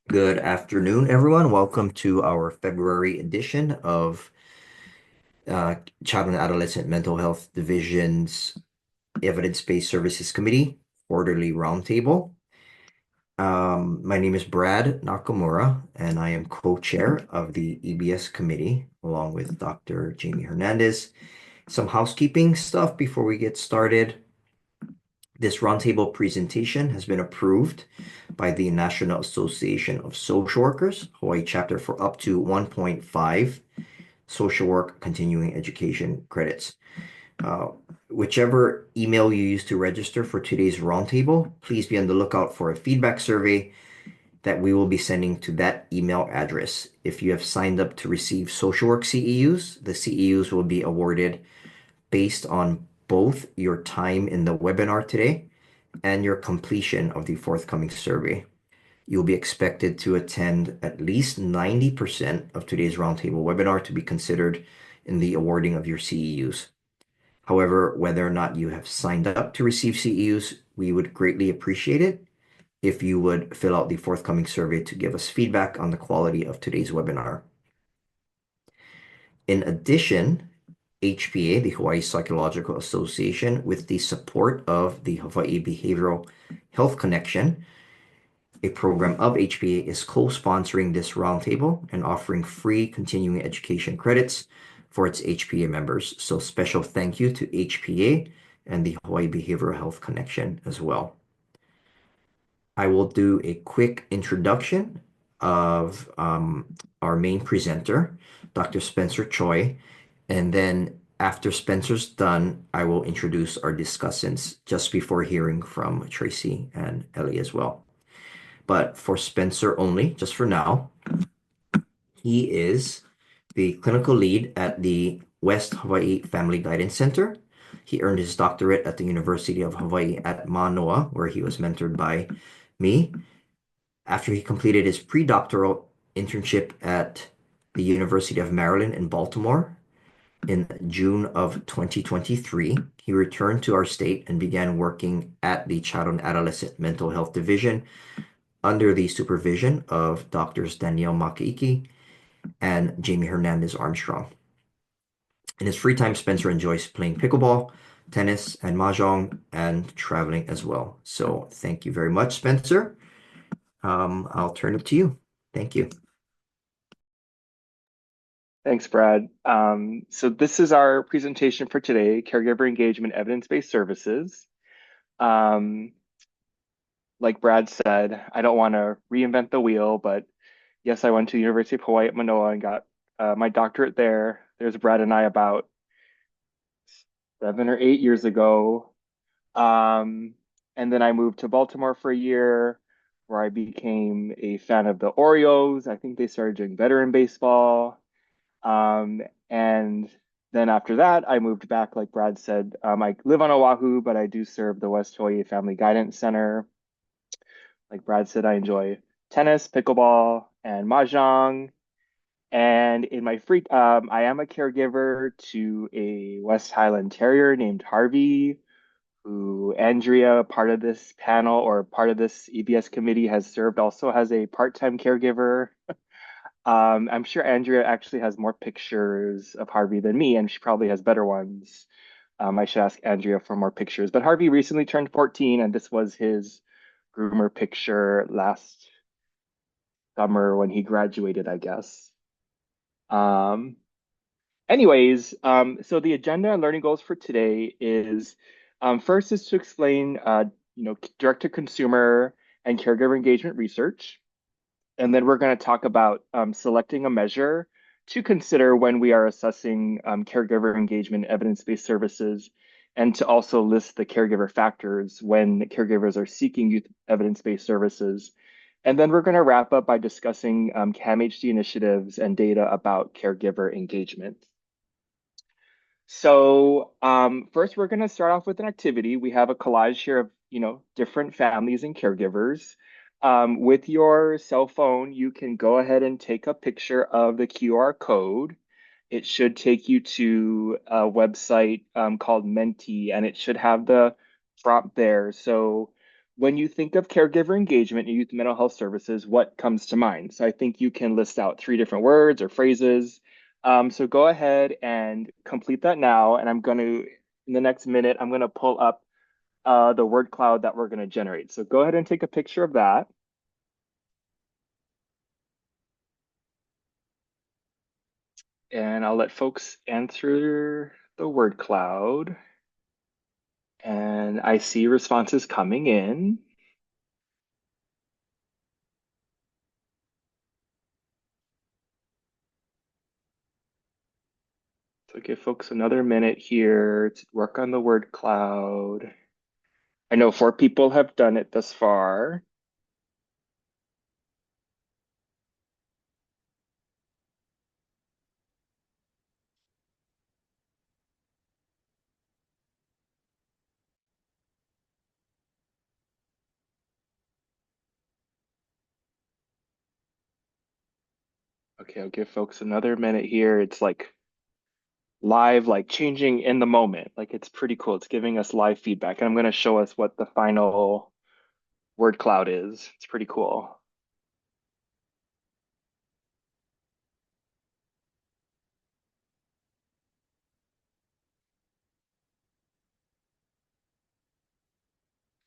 Good afternoon, everyone. Welcome to our February edition of Child and Adolescent Mental Health Division's Evidence-Based Services Committee Quarterly Roundtable. My name is Brad Nakamura, and I am co-chair of the EBS committee, along with Dr. Jamie Hernandez. Some housekeeping stuff before we get started. This roundtable presentation has been approved by the National Association of Social Workers, Hawaii chapter, for up to 1.5 social work continuing education credits. Uh, Whichever email you use to register for today's roundtable, please be on the lookout for a feedback survey that we will be sending to that email address. If you have signed up to receive social work CEUs, the CEUs will be awarded based on both your time in the webinar today and your completion of the forthcoming survey. You'll be expected to attend at least 90% of today's roundtable webinar to be considered in the awarding of your CEUs. However, whether or not you have signed up to receive CEUs, we would greatly appreciate it if you would fill out the forthcoming survey to give us feedback on the quality of today's webinar. In addition, HPA, the Hawaii Psychological Association, with the support of the Hawaii Behavioral Health Connection, a program of HPA, is co-sponsoring this roundtable and offering free continuing education credits for its HPA members. So special thank you to HPA and the Hawaii Behavioral Health Connection as well. I will do a quick introduction of our main presenter, Dr. Spencer Choy, and then after Spencer's done, I will introduce our discussants just before hearing from Tracy and Ellie as well. But for Spencer only, just for now, he is the clinical lead at the West Hawaii Family Guidance Center. He earned his doctorate at the University of Hawaii at Manoa, where he was mentored by me. After he completed his pre-doctoral internship at the University of Maryland in Baltimore in June of 2023, he returned to our state and began working at the Child and Adolescent Mental Health Division under the supervision of Doctors Danielle Makaiki and Jamie Hernandez Armstrong. In his free time, Spencer enjoys playing pickleball, tennis, and mahjong, and traveling as well. So thank you very much, Spencer. I'll turn it to you. Thank you. Thanks, Brad. So this is our presentation for today, Caregiver Engagement Evidence-Based Services. Like Brad said, I don't want to reinvent the wheel, but yes, I went to the University of Hawaii at Manoa and got my doctorate there. There's Brad and I about 7 or 8 years ago. And then I moved to Baltimore for a year where I became a fan of the Orioles. I think they started doing better in baseball. And then after that, I moved back, like Brad said. I live on Oahu, but I do serve the West Hawaii Family Guidance Center. Like Brad said, I enjoy tennis, pickleball, and mahjong. And in my free, I am a caregiver to a West Highland Terrier named Harvey, who Andrea, part of this panel or part of this EBS committee, has served also as a part-time caregiver. I'm sure Andrea actually has more pictures of Harvey than me, and she probably has better ones. I should ask Andrea for more pictures. But Harvey recently turned 14, and this was his groomer picture last summer when he graduated, I guess. Um, so the agenda and learning goals for today is first is to explain, direct-to-consumer and caregiver engagement research. And then we're going to talk about selecting a measure to consider when we are assessing caregiver engagement evidence-based services, and to also list the caregiver factors when caregivers are seeking youth evidence-based services. And then we're going to wrap up by discussing CAMHD initiatives and data about caregiver engagement. So first, we're going to start off with an activity. We have a collage here of different families and caregivers. With your cell phone, you can go ahead and take a picture of the QR code. It should take you to a website called Menti, and it should have the prompt there. So when you think of caregiver engagement in youth mental health services, what comes to mind? So I think you can list out three different words or phrases. So go ahead and complete that now. And I'm going to, in the next minute, I'm going to pull up the word cloud that we're going to generate. So go ahead and take a picture of that. And I'll let folks answer the word cloud. And I see responses coming in. So give folks another minute here to work on the word cloud. I know 4 people have done it thus far. Okay, I'll give folks another minute here. It's like live, like changing in the moment. Like it's pretty cool. It's giving us live feedback. And I'm going to show us what the final word cloud is. It's pretty cool.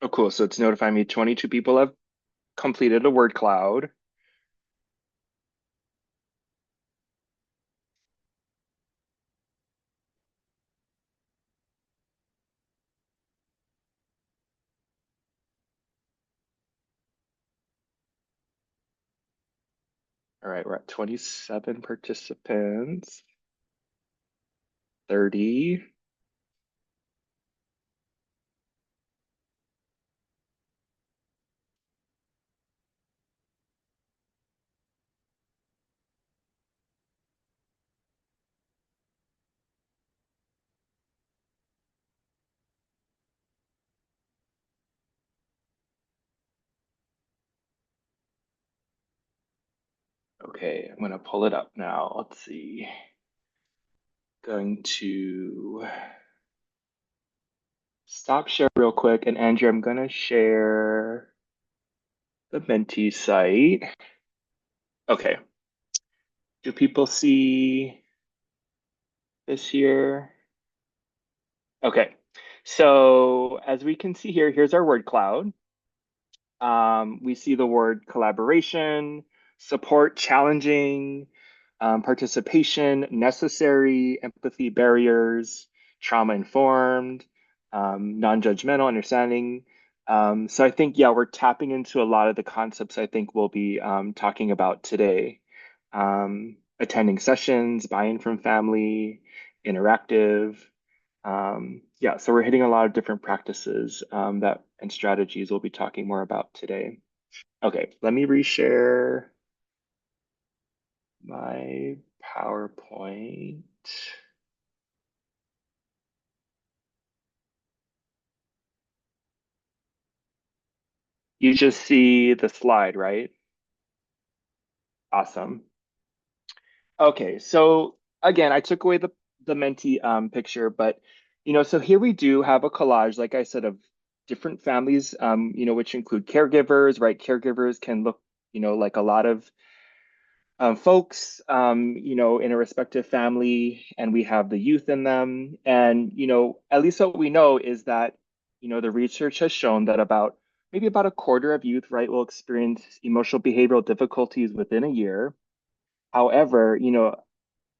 Oh, cool. So it's notifying me 22 people have completed a word cloud. All right, we're at 27 participants, 30. Okay, I'm going to pull it up now. Let's see. Going to stop share real quick. And Andrew, I'm going to share the Menti site. Okay. Do people see this here? Okay. So as we can see here, here's our word cloud. We see the word collaboration, support, challenging, participation, necessary, empathy, barriers, trauma informed, non-judgmental, understanding. So I think, yeah, we're tapping into a lot of the concepts I think we'll be talking about today. Attending sessions, buy-in from family, interactive. Yeah, so we're hitting a lot of different practices that and strategies we'll be talking more about today. Okay, let me reshare my PowerPoint. You just see the slide, right? Awesome. Okay, so again, I took away the Menti picture, but so here we do have a collage, like I said, of different families, which include caregivers, right? Caregivers can look, like a lot of folks, in a respective family, and we have the youth in them. And, at least what we know is that, the research has shown that maybe about a quarter of youth, right, will experience emotional behavioral difficulties within a year. However,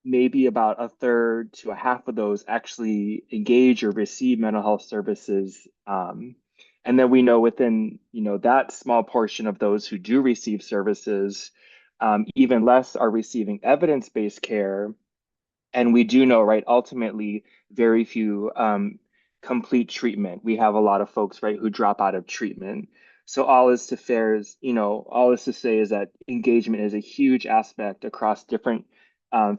maybe about a third to a half of those actually engage or receive mental health services. And then we know within, that small portion of those who do receive services, even less are receiving evidence-based care. And we do know, right, ultimately, very few complete treatment. We have a lot of folks, right, who drop out of treatment. So all is to say is that engagement is a huge aspect across different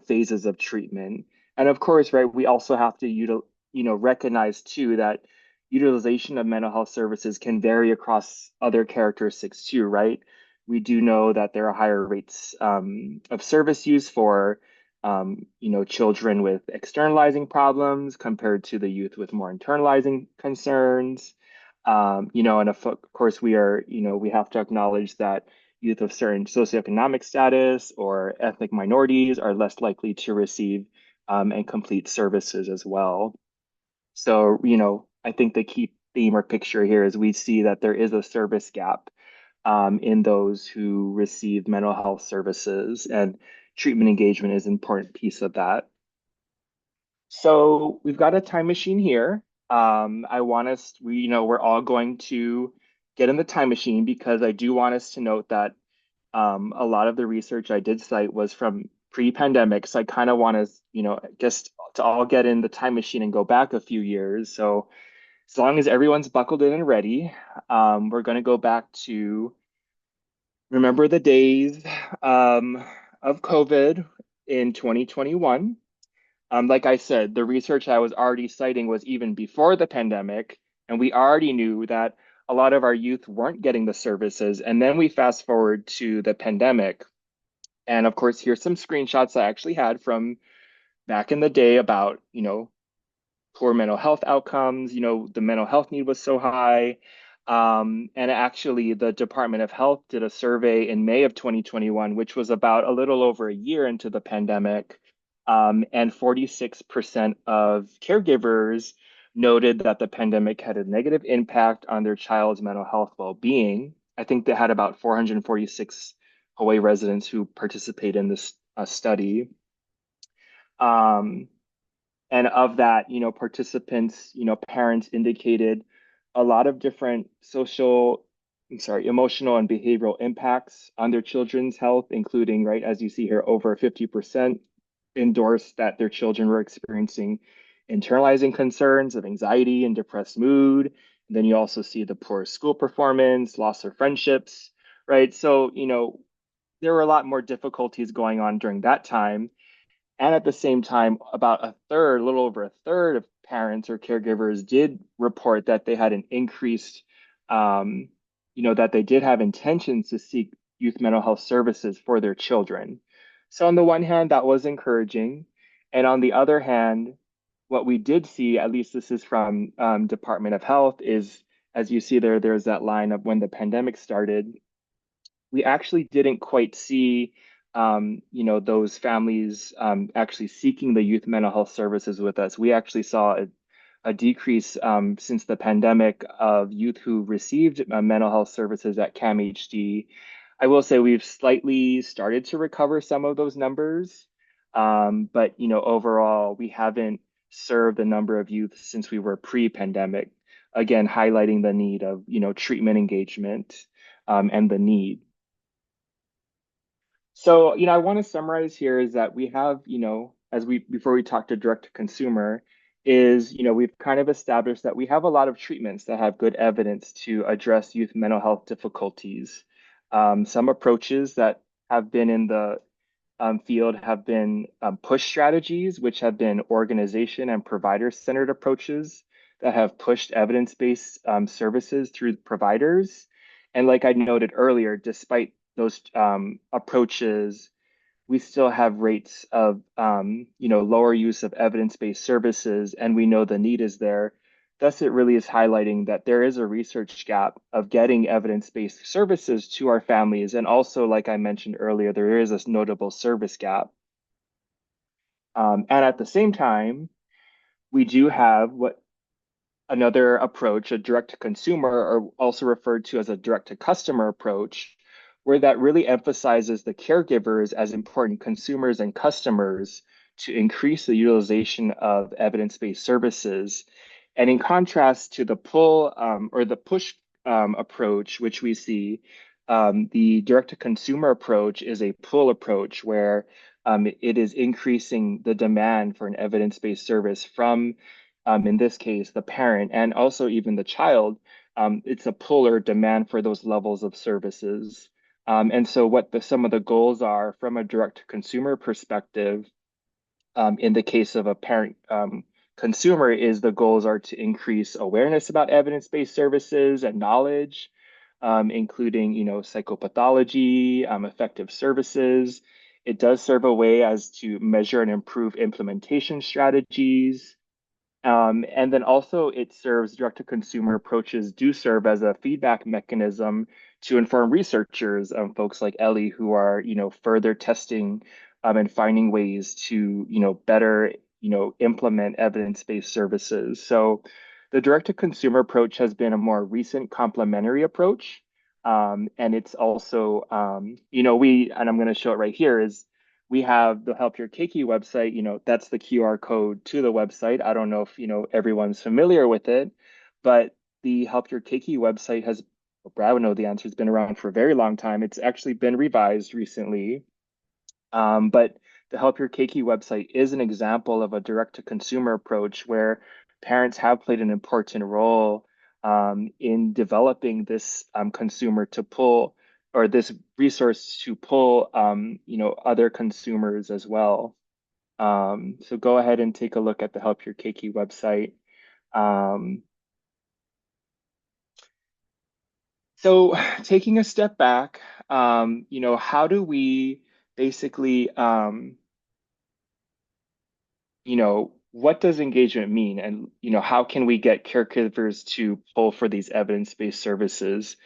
phases of treatment. And of course, right, we also have to recognize too that utilization of mental health services can vary across other characteristics too, right? We do know that there are higher rates of service use for children with externalizing problems compared to the youth with more internalizing concerns. And of course we are, we have to acknowledge that youth of certain socioeconomic status or ethnic minorities are less likely to receive and complete services as well. So, I think the key theme or picture here is we see that there is a service gap in those who receive mental health services, and treatment engagement is an important piece of that. So we've got a time machine here. I want us, we're all going to get in the time machine because I do want us to note that a lot of the research I did cite was from pre-pandemic. So I kind of want to, just to all get in the time machine and go back a few years. So as long as everyone's buckled in and ready, we're going to go back to remember the days of COVID in 2021. Like I said, the research I was already citing was even before the pandemic, and we already knew that a lot of our youth weren't getting the services. And then we fast forward to the pandemic. And of course, here's some screenshots I actually had from back in the day about, poor mental health outcomes. The mental health need was so high. And actually, the Department of Health did a survey in May of 2021, which was about a little over a year into the pandemic. And 46% of caregivers noted that the pandemic had a negative impact on their child's mental health well-being. I think they had about 446 Hawaii residents who participate in this study. Um, and of that, participants, parents indicated a lot of different emotional and behavioral impacts on their children's health, including, right, as you see here, over 50% endorsed that their children were experiencing internalizing concerns of anxiety and depressed mood. And then you also see the poor school performance, loss of friendships, right? So, there were a lot more difficulties going on during that time. And at the same time, about a third, a little over a third of parents or caregivers did report that they had an increased, that they did have intentions to seek youth mental health services for their children. So on the one hand, that was encouraging. And on the other hand, what we did see, at least this is from Department of Health, is as you see there, there's that line of when the pandemic started, we actually didn't quite see those families actually seeking the youth mental health services with us. We actually saw a decrease since the pandemic of youth who received mental health services at CAMHD. I will say we've slightly started to recover some of those numbers, but overall we haven't served the number of youth since we were pre-pandemic. Again, highlighting the need of treatment engagement and the need. So, I want to summarize here is that we have, before we talk to direct to consumer, is, we've kind of established that we have a lot of treatments that have good evidence to address youth mental health difficulties. Some approaches that have been in the field have been push strategies, which have been organization and provider-centered approaches that have pushed evidence-based services through providers. And like I noted earlier, despite those approaches, we still have rates of lower use of evidence-based services, and we know the need is there. Thus, it really is highlighting that there is a research gap of getting evidence-based services to our families. And also, like I mentioned earlier, there is a notable service gap. And at the same time, we do have what another approach, a direct to consumer, or also referred to as a direct to customer approach, where that really emphasizes the caregivers as important consumers and customers to increase the utilization of evidence-based services. And in contrast to the pull or the push approach, which we see, the direct to consumer approach is a pull approach where it is increasing the demand for an evidence-based service from in this case, the parent and also even the child. It's a pull or demand for those levels of services. And so what some of the goals are from a direct consumer perspective, in the case of a parent consumer, is the goals are to increase awareness about evidence-based services and knowledge, including, psychopathology, effective services. It does serve a way as to measure and improve implementation strategies, And then also it serves direct-to-consumer approaches do serve as a feedback mechanism to inform researchers, folks like Ellie, who are, further testing and finding ways to, better, implement evidence-based services. So the direct-to-consumer approach has been a more recent complementary approach. And it's also, and I'm going to show it right here, is we have the Help Your Keiki website, that's the QR code to the website. I don't know if, everyone's familiar with it, but the Help Your Keiki website has, well, Brad would know the answer, has been around for a very long time. It's actually been revised recently. But the Help Your Keiki website is an example of a direct-to-consumer approach where parents have played an important role in developing this consumer to pull, or this resource to pull, other consumers as well. So go ahead and take a look at the Help Your Keiki website. Um, so taking a step back, how do we basically what does engagement mean? And, how can we get caregivers to pull for these evidence-based services?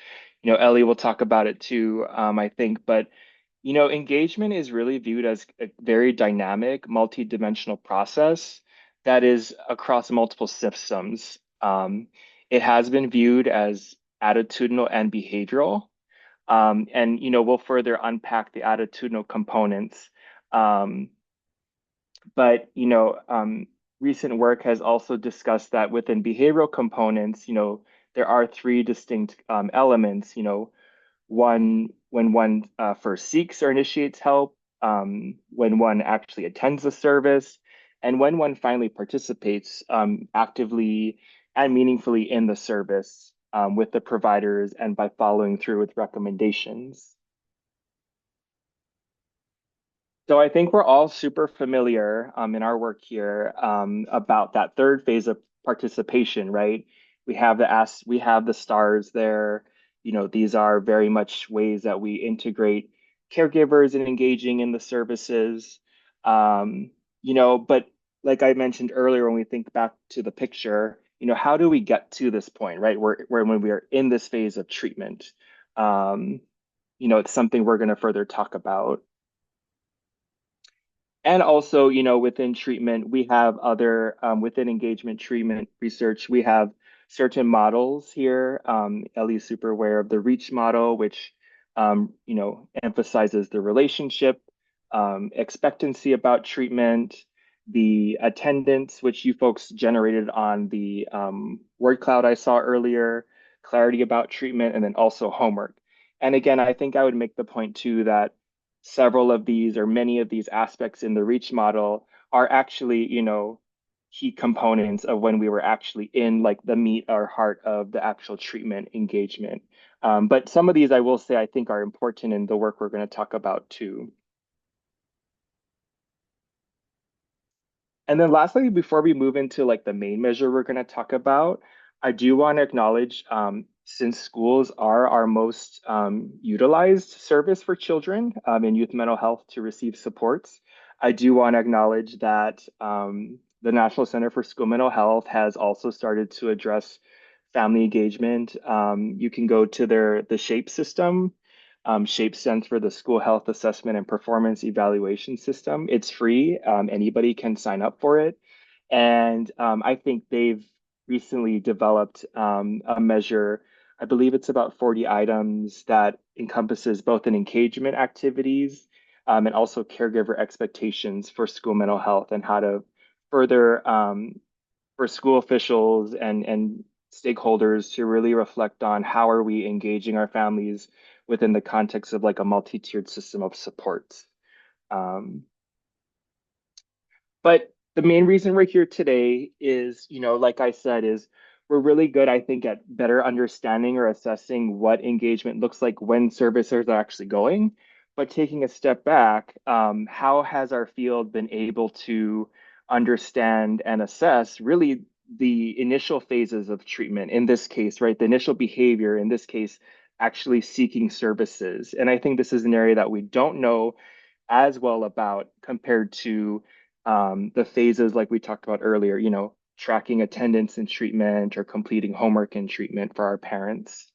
Ellie will talk about it too, I think, but, engagement is really viewed as a very dynamic, multi-dimensional process that is across multiple systems. It has been viewed as attitudinal and behavioral. And, we'll further unpack the attitudinal components. Um, but recent work has also discussed that within behavioral components, there are three distinct elements. One, when one first seeks or initiates help, when one actually attends the service, and when one finally participates actively and meaningfully in the service with the providers and by following through with recommendations. So I think we're all super familiar in our work here about that third phase of participation, right? We have the stars there. These are very much ways that we integrate caregivers in engaging in the services. Um, but like I mentioned earlier, when we think back to the picture, how do we get to this point, right? Where when we are in this phase of treatment, um, it's something we're going to further talk about. And also, within treatment, we have other, within engagement treatment research, we have certain models here. Ellie's super aware of the REACH model, which, emphasizes the relationship, expectancy about treatment, the attendance, which you folks generated on the word cloud I saw earlier, clarity about treatment, and then also homework. And again, I think I would make the point too that several of these or many of these aspects in the reach model are actually, key components of when we were actually in like the meat or heart of the actual treatment engagement. But some of these I will say I think are important in the work we're going to talk about too. And then lastly, before we move into like the main measure we're going to talk about, I do want to acknowledge since schools are our most utilized service for children in youth mental health to receive supports, I do want to acknowledge that the National Center for School Mental Health has also started to address family engagement. You can go to the SHAPE system. SHAPE stands for the School Health Assessment and Performance Evaluation System. It's free. Anybody can sign up for it. And I think they've recently developed a measure. I believe it's about 40 items that encompasses both an engagement activities and also caregiver expectations for school mental health and how to further for school officials and stakeholders to really reflect on how are we engaging our families within the context of like a multi-tiered system of supports. Um, but the main reason we're here today is, like I said, is we're really good, I think, at better understanding or assessing what engagement looks like when servicers are actually going. But taking a step back, how has our field been able to understand and assess really the initial phases of treatment in this case, right? The initial behavior, in this case, actually seeking services. And I think this is an area that we don't know as well about compared to the phases like we talked about earlier, tracking attendance in treatment or completing homework in treatment for our parents.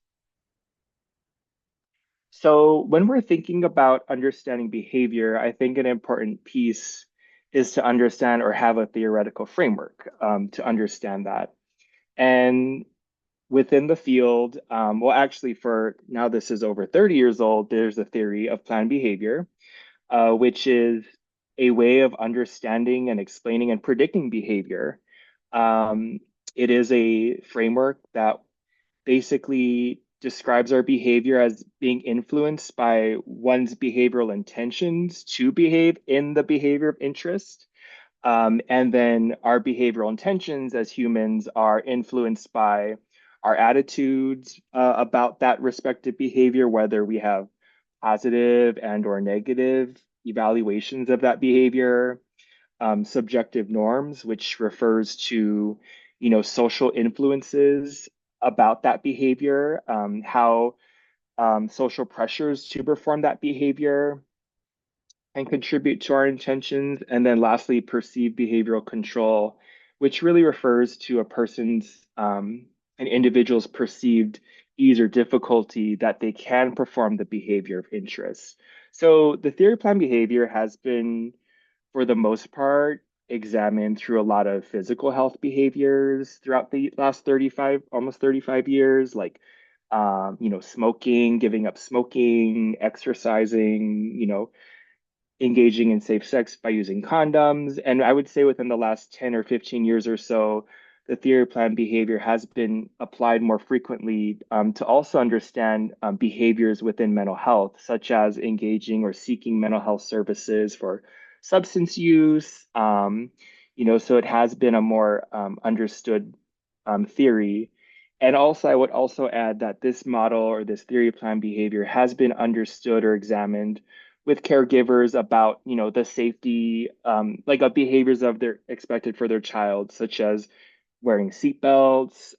So when we're thinking about understanding behavior, I think an important piece is to understand or have a theoretical framework to understand that. And within the field, well, actually, for now, this is over 30 years old, there's a theory of planned behavior, which is a way of understanding and explaining and predicting behavior. Um, it is a framework that basically describes our behavior as being influenced by one's behavioral intentions to behave in the behavior of interest. And then our behavioral intentions as humans are influenced by our attitudes about that respective behavior, whether we have positive and or negative evaluations of that behavior, subjective norms, which refers to, social influences about that behavior, how social pressures to perform that behavior and contribute to our intentions. And then lastly, perceived behavioral control, which really refers to a person's, an individual's perceived ease or difficulty that they can perform the behavior of interest. So the theory of planned behavior has been, for the most part, examined through a lot of physical health behaviors throughout the last 35, almost 35 years, like smoking, giving up smoking, exercising, engaging in safe sex by using condoms. And I would say within the last 10 or 15 years or so, the theory of planned behavior has been applied more frequently to also understand behaviors within mental health, such as engaging or seeking mental health services for substance use. So it has been a more understood theory. And also, I would also add that this model or this theory of planned behavior has been understood or examined with caregivers about the safety like of behaviors of their expected for their child, such as wearing seatbelts,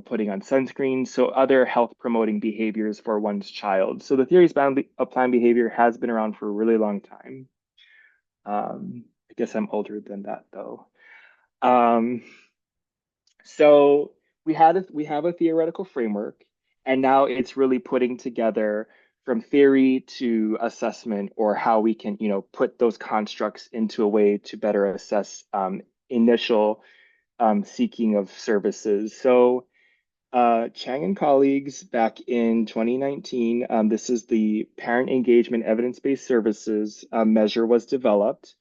putting on sunscreen, so other health promoting behaviors for one's child. So the theories of planned behavior has been around for a really long time. I guess I'm older than that though. um, so we have a theoretical framework, and now it's really putting together from theory to assessment, or how we can, put those constructs into a way to better assess initial seeking of services. So Chang and colleagues back in 2019, this is the Parent Engagement Evidence-Based Services measure was developed.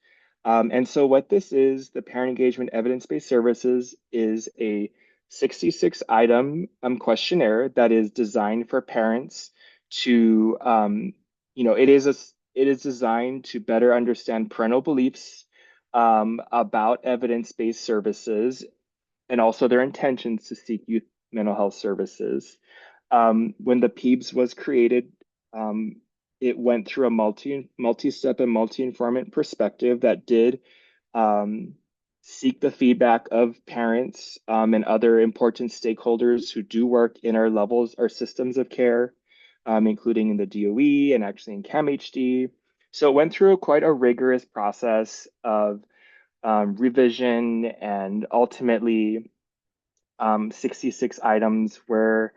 And so what this is, the Parent Engagement Evidence-Based Services is a 66 item questionnaire that is designed for parents to, it is designed to better understand parental beliefs about evidence-based services and also their intentions to seek youth mental health services. When the PEBS was created, it went through a multi-step and multi-informant perspective that did seek the feedback of parents and other important stakeholders who do work in our levels, our systems of care, including in the DOE and actually in CAMHD. So it went through quite a rigorous process of revision, and ultimately 66 items were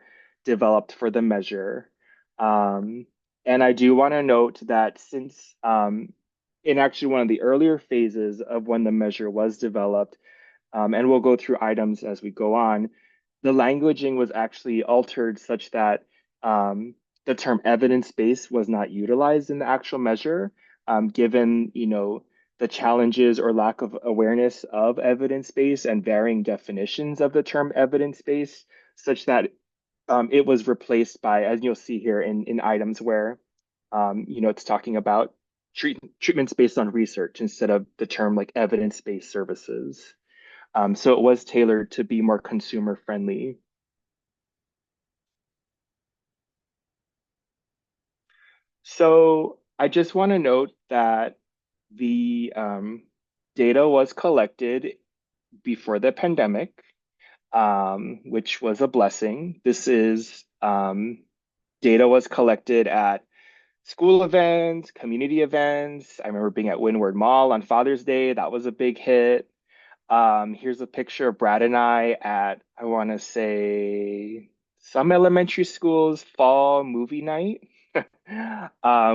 developed for the measure. Um, and I do want to note that since in actually one of the earlier phases of when the measure was developed, and we'll go through items as we go on, the languaging was actually altered such that the term evidence-based was not utilized in the actual measure, given, the challenges or lack of awareness of evidence-based and varying definitions of the term evidence-based, such that it was replaced by, as you'll see here in items where, it's talking about treatments based on research instead of the term like evidence-based services. So it was tailored to be more consumer friendly. So I just want to note that the data was collected before the pandemic, which was a blessing. This is data was collected at school events, community events. I remember being at Windward Mall on Father's Day. That was a big hit. Here's a picture of Brad and I at, I want to say, some elementary school's fall movie night.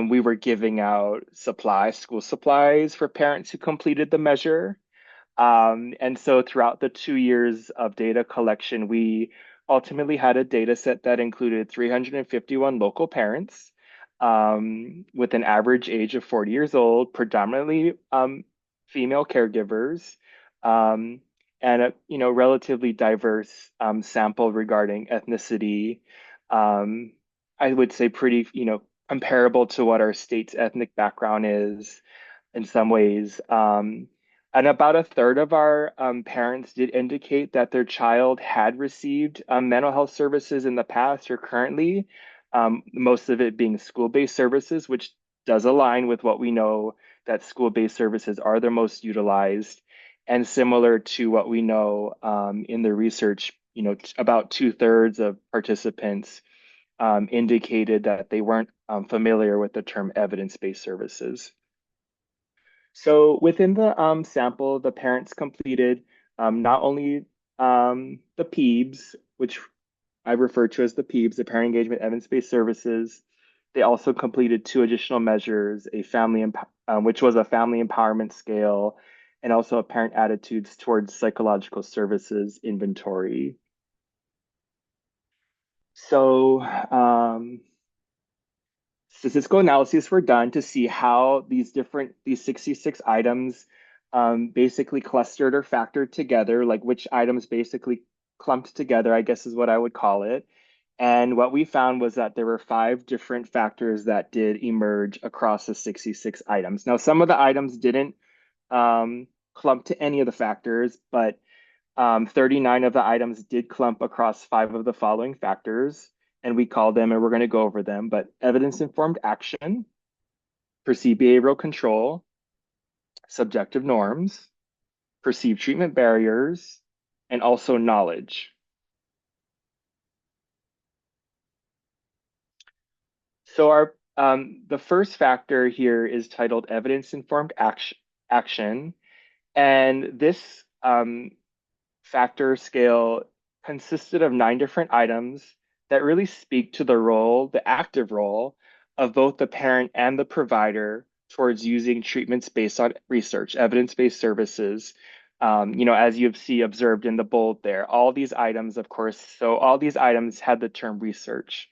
We were giving out supplies, school supplies for parents who completed the measure. And so throughout the 2 years of data collection, we ultimately had a data set that included 351 local parents with an average age of 40 years old, predominantly female caregivers, um, and a relatively diverse sample regarding ethnicity. Um, I would say pretty comparable to what our state's ethnic background is in some ways. And about a third of our parents did indicate that their child had received mental health services in the past or currently, most of it being school-based services, which does align with what we know that school-based services are the most utilized. And similar to what we know in the research, about two-thirds of participants indicated that they weren't familiar with the term evidence-based services. So within the sample, the parents completed not only the PEBS, which I refer to as the PEBS, the Parent Engagement Evidence-Based Services. They also completed two additional measures, which was a family empowerment scale, and also a parent attitudes towards psychological services inventory. So statistical analyses were done to see how these 66 items basically clustered or factored together, like which items basically clumped together, I guess is what I would call it. And what we found was that there were 5 different factors that did emerge across the 66 items. Now, some of the items didn't clump to any of the factors, but 39 of the items did clump across 5 of the following factors, and we call them, and we're going to go over them, but evidence-informed action, perceived behavioral control, subjective norms, perceived treatment barriers, and also knowledge. So the first factor here is titled evidence-informed action, and this factor scale consisted of 9 different items that really speak to the role, the active role of both the parent and the provider towards using treatments based on research, evidence-based services. As you see observed in the bold there, all these items, of course, so all these items had the term research.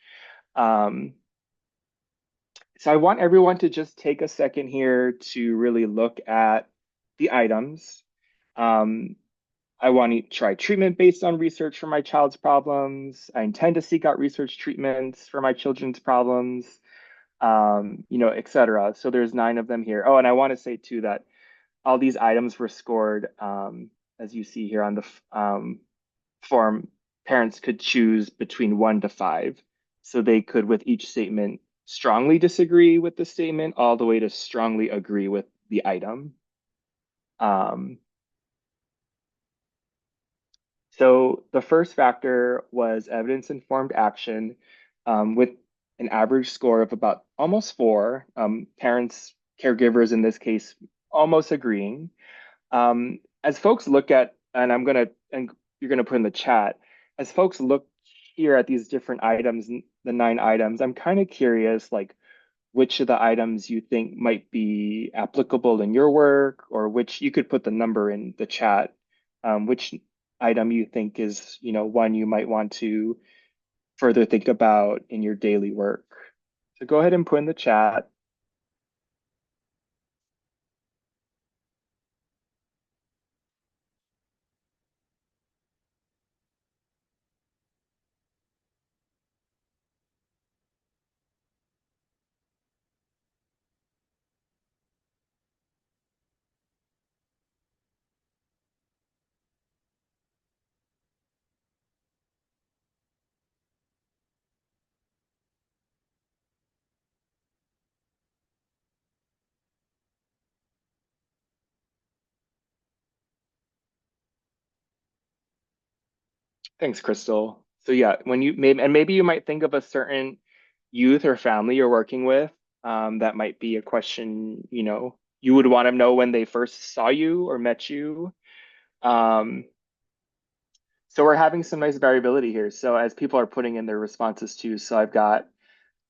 So I want everyone to just take a second here to really look at the items. I want to try treatment based on research for my child's problems. I intend to seek out research treatments for my children's problems, et cetera. So there's 9 of them here. Oh, and I want to say too that all these items were scored, as you see here on the form. Parents could choose between 1 to 5. So they could, with each statement, strongly disagree with the statement all the way to strongly agree with the item. So the first factor was evidence-informed action with an average score of about almost 4. Parents, caregivers in this case, almost agreeing. As folks look at, and you're gonna put in the chat, as folks look here at these different items, the 9 items, I'm kind of curious, like which of the items you think might be applicable in your work, or which you could put the number in the chat, which item you think is, one you might want to further think about in your daily work. So go ahead and put in the chat. Thanks, Crystal. So yeah, maybe you might think of a certain youth or family you're working with, that might be a question, you would want to know when they first saw you or met you. Um, so we're having some nice variability here. So as people are putting in their responses too, so I've got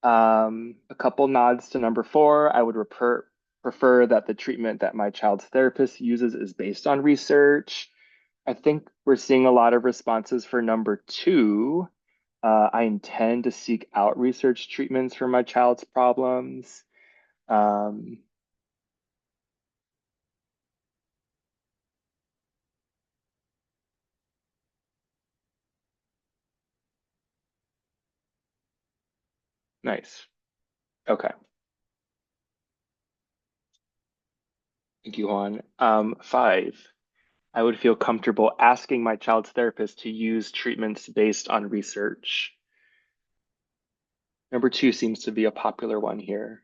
a couple nods to number 4. I would prefer that the treatment that my child's therapist uses is based on research. I think we're seeing a lot of responses for number 2. I intend to seek out research treatments for my child's problems. Um, nice. Okay. Thank you, Juan. 5. I would feel comfortable asking my child's therapist to use treatments based on research. Number 2 seems to be a popular one here.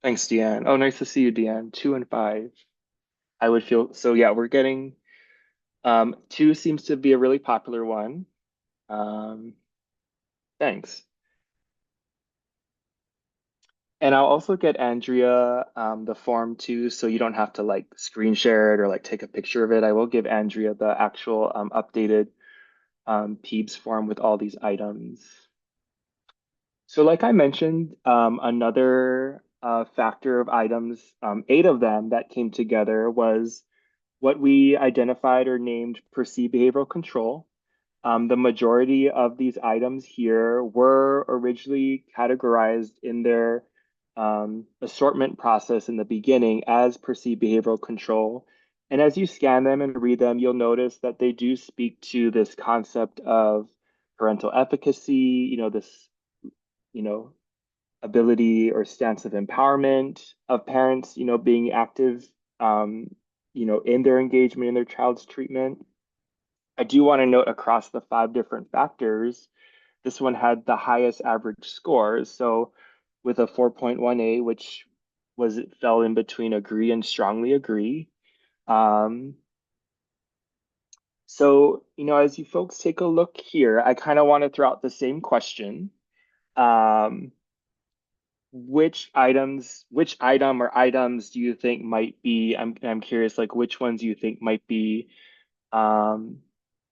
Thanks, Deanne. Oh, nice to see you, Deanne. 2 and 5. I would feel so. Yeah, we're getting 2 seems to be a really popular one. Um, thanks. And I'll also get Andrea the form too, so you don't have to like screen share it or like take a picture of it. I will give Andrea the actual updated PEEBS form with all these items. So like I mentioned, another factor of items, 8 of them that came together was what we identified or named perceived behavioral control. The majority of these items here were originally categorized in their assortment process in the beginning as perceived behavioral control. And as you scan them and read them, you'll notice that they do speak to this concept of parental efficacy, this, you know, ability or stance of empowerment of parents, being active, in their engagement in their child's treatment. I do want to note across the 5 different factors, this one had the highest average scores. So with a 4.1A, which was it fell in between agree and strongly agree. Um, so, as you folks take a look here, I kind of want to throw out the same question. Um, which item or items do you think might be, I'm curious, like which ones you think might be um,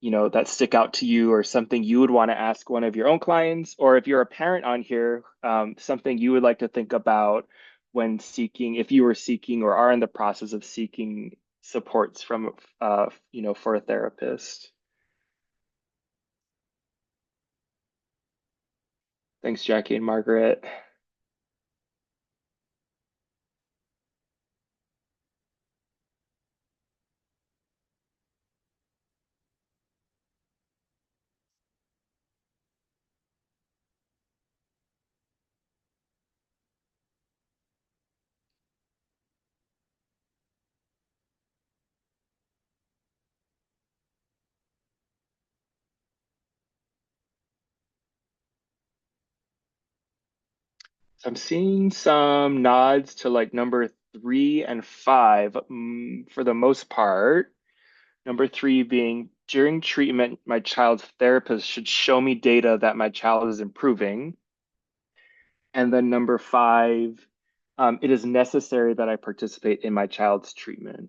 that stick out to you or something you would want to ask one of your own clients, or if you're a parent on here, something you would like to think about when seeking, if you were seeking or are in the process of seeking supports from, for a therapist. Thanks, Jackie and Margaret. So I'm seeing some nods to like number 3 and 5, for the most part. Number 3 being during treatment, my child's therapist should show me data that my child is improving. And then number 5, it is necessary that I participate in my child's treatment.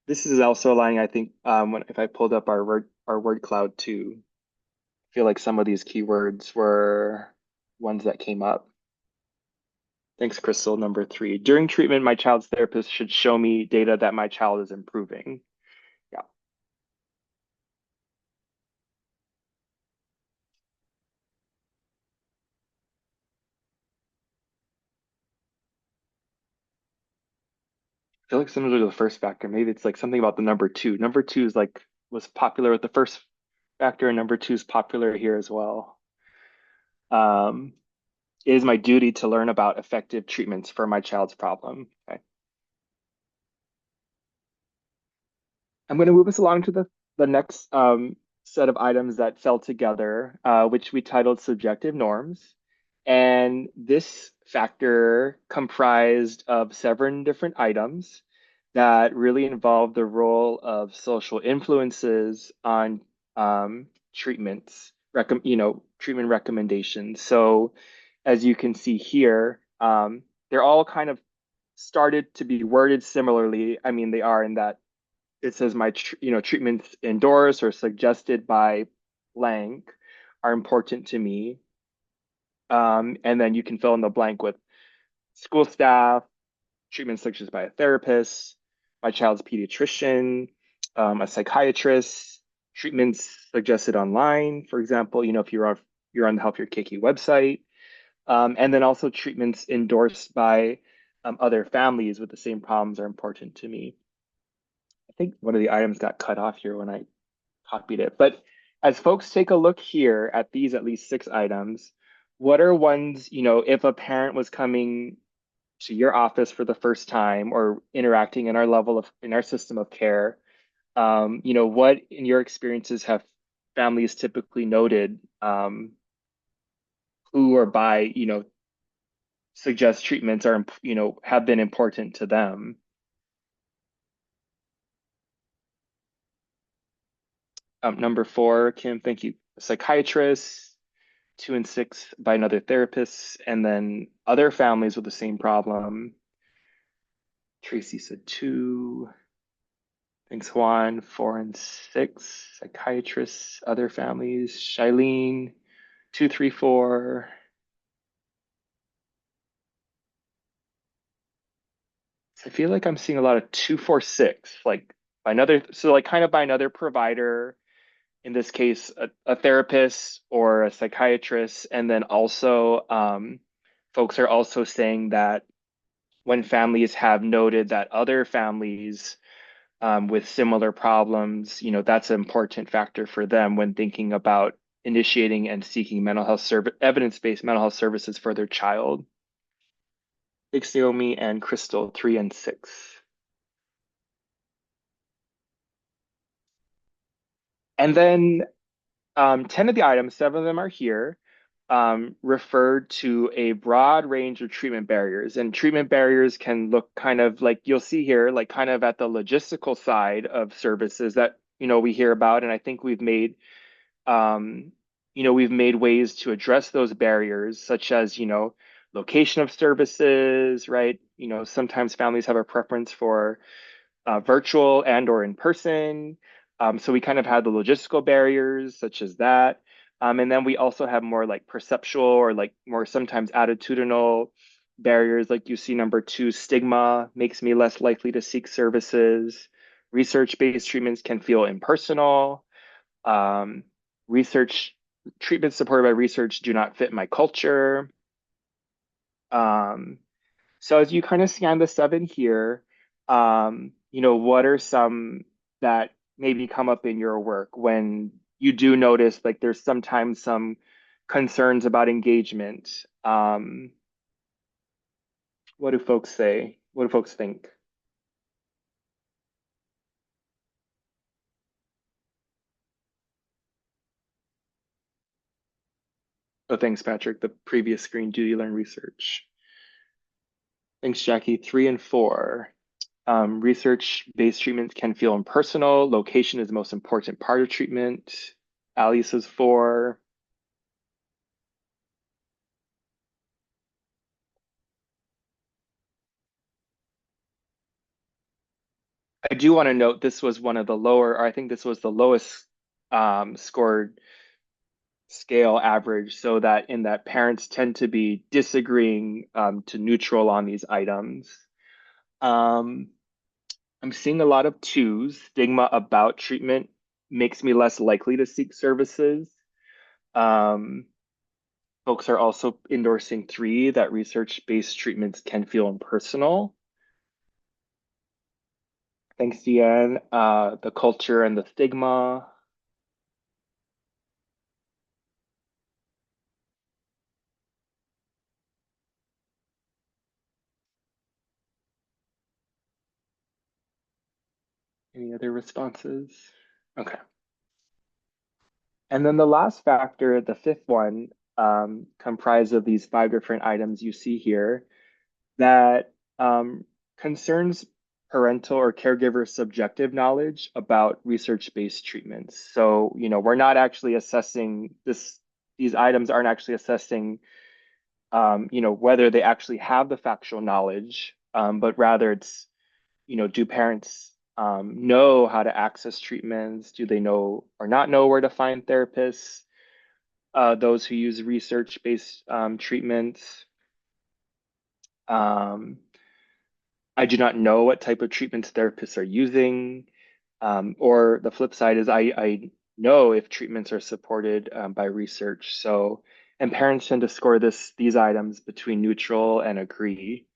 This is also aligning, I think, if I pulled up our word cloud too, I feel like some of these keywords were ones that came up. Thanks, Crystal. Number 3, during treatment, my child's therapist should show me data that my child is improving. Yeah. I feel like similar to the first factor, maybe it's like something about the number 2. Number 2 is like was popular with the first factor, and number 2 is popular here as well. Um, it is my duty to learn about effective treatments for my child's problem. Okay. I'm going to move us along to the next set of items that fell together, which we titled subjective norms. And this factor comprised of 7 different items that really involve the role of social influences on treatments, treatment recommendations. So as you can see here, they're all kind of started to be worded similarly. I mean, they are in that it says treatments endorsed or suggested by blank are important to me. And then you can fill in the blank with school staff, treatments such as by a therapist, my child's pediatrician, a psychiatrist, treatments suggested online, for example, if you're on the Help Your Kiki website, and then also treatments endorsed by other families with the same problems are important to me. I think one of the items got cut off here when I copied it. But as folks take a look here at these at least 6 items, what are ones, if a parent was coming to your office for the first time or interacting in our system of care, what in your experiences have families typically noted who or by, suggest treatments are, have been important to them? Number 4, Kim, thank you. Psychiatrist, 2 and 6 by another therapist, and then other families with the same problem. Tracy said 2. Thanks, Juan. 4 and 6, psychiatrists, other families. Shailene, 2, 3, 4. So I feel like I'm seeing a lot of 2, 4, 6, like by another, so like kind of by another provider, in this case, a therapist or a psychiatrist. And then also, folks are also saying that when families have noted that other families with similar problems, that's an important factor for them when thinking about initiating and seeking mental health service, evidence-based mental health services for their child. Ixiomi and Crystal, 3 and 6. And then 10 of the items, 7 of them are here, referred to a broad range of treatment barriers. And treatment barriers can look kind of like you'll see here, like kind of at the logistical side of services that, we hear about. And I think we've made ways to address those barriers, such as, location of services, right? Sometimes families have a preference for virtual and or in person. So we kind of had the logistical barriers such as that. And then we also have more like perceptual or like more sometimes attitudinal barriers, like you see number 2, stigma makes me less likely to seek services. Research-based treatments can feel impersonal. Um, research treatments supported by research do not fit my culture. So as you kind of scan the 7 here, what are some that maybe come up in your work when you do notice like there's sometimes some concerns about engagement? What do folks say? What do folks think? Oh, thanks, Patrick. The previous screen, do you learn research? Thanks, Jackie. 3 and 4. Research-based treatments can feel impersonal. Location is the most important part of treatment. Ali says 4. I do want to note this was one of the lower, or I think this was the lowest scored scale average, so that in that parents tend to be disagreeing to neutral on these items. Um, I'm seeing a lot of 2s. Stigma about treatment makes me less likely to seek services. Um, Folks are also endorsing 3, that research-based treatments can feel impersonal. Thanks, Deanne. The culture and the stigma. Any other responses? Okay. And then the last factor, the 5th one, comprised of these 5 different items you see here that concerns parental or caregiver subjective knowledge about research-based treatments. So, we're not actually assessing this, these items aren't actually assessing, whether they actually have the factual knowledge but rather it's, do parents know how to access treatments? Do they know or not know where to find therapists? Those who use research-based treatments. Um, I do not know what type of treatments therapists are using. Or the flip side is I know if treatments are supported by research. So, and parents tend to score these items between neutral and agree.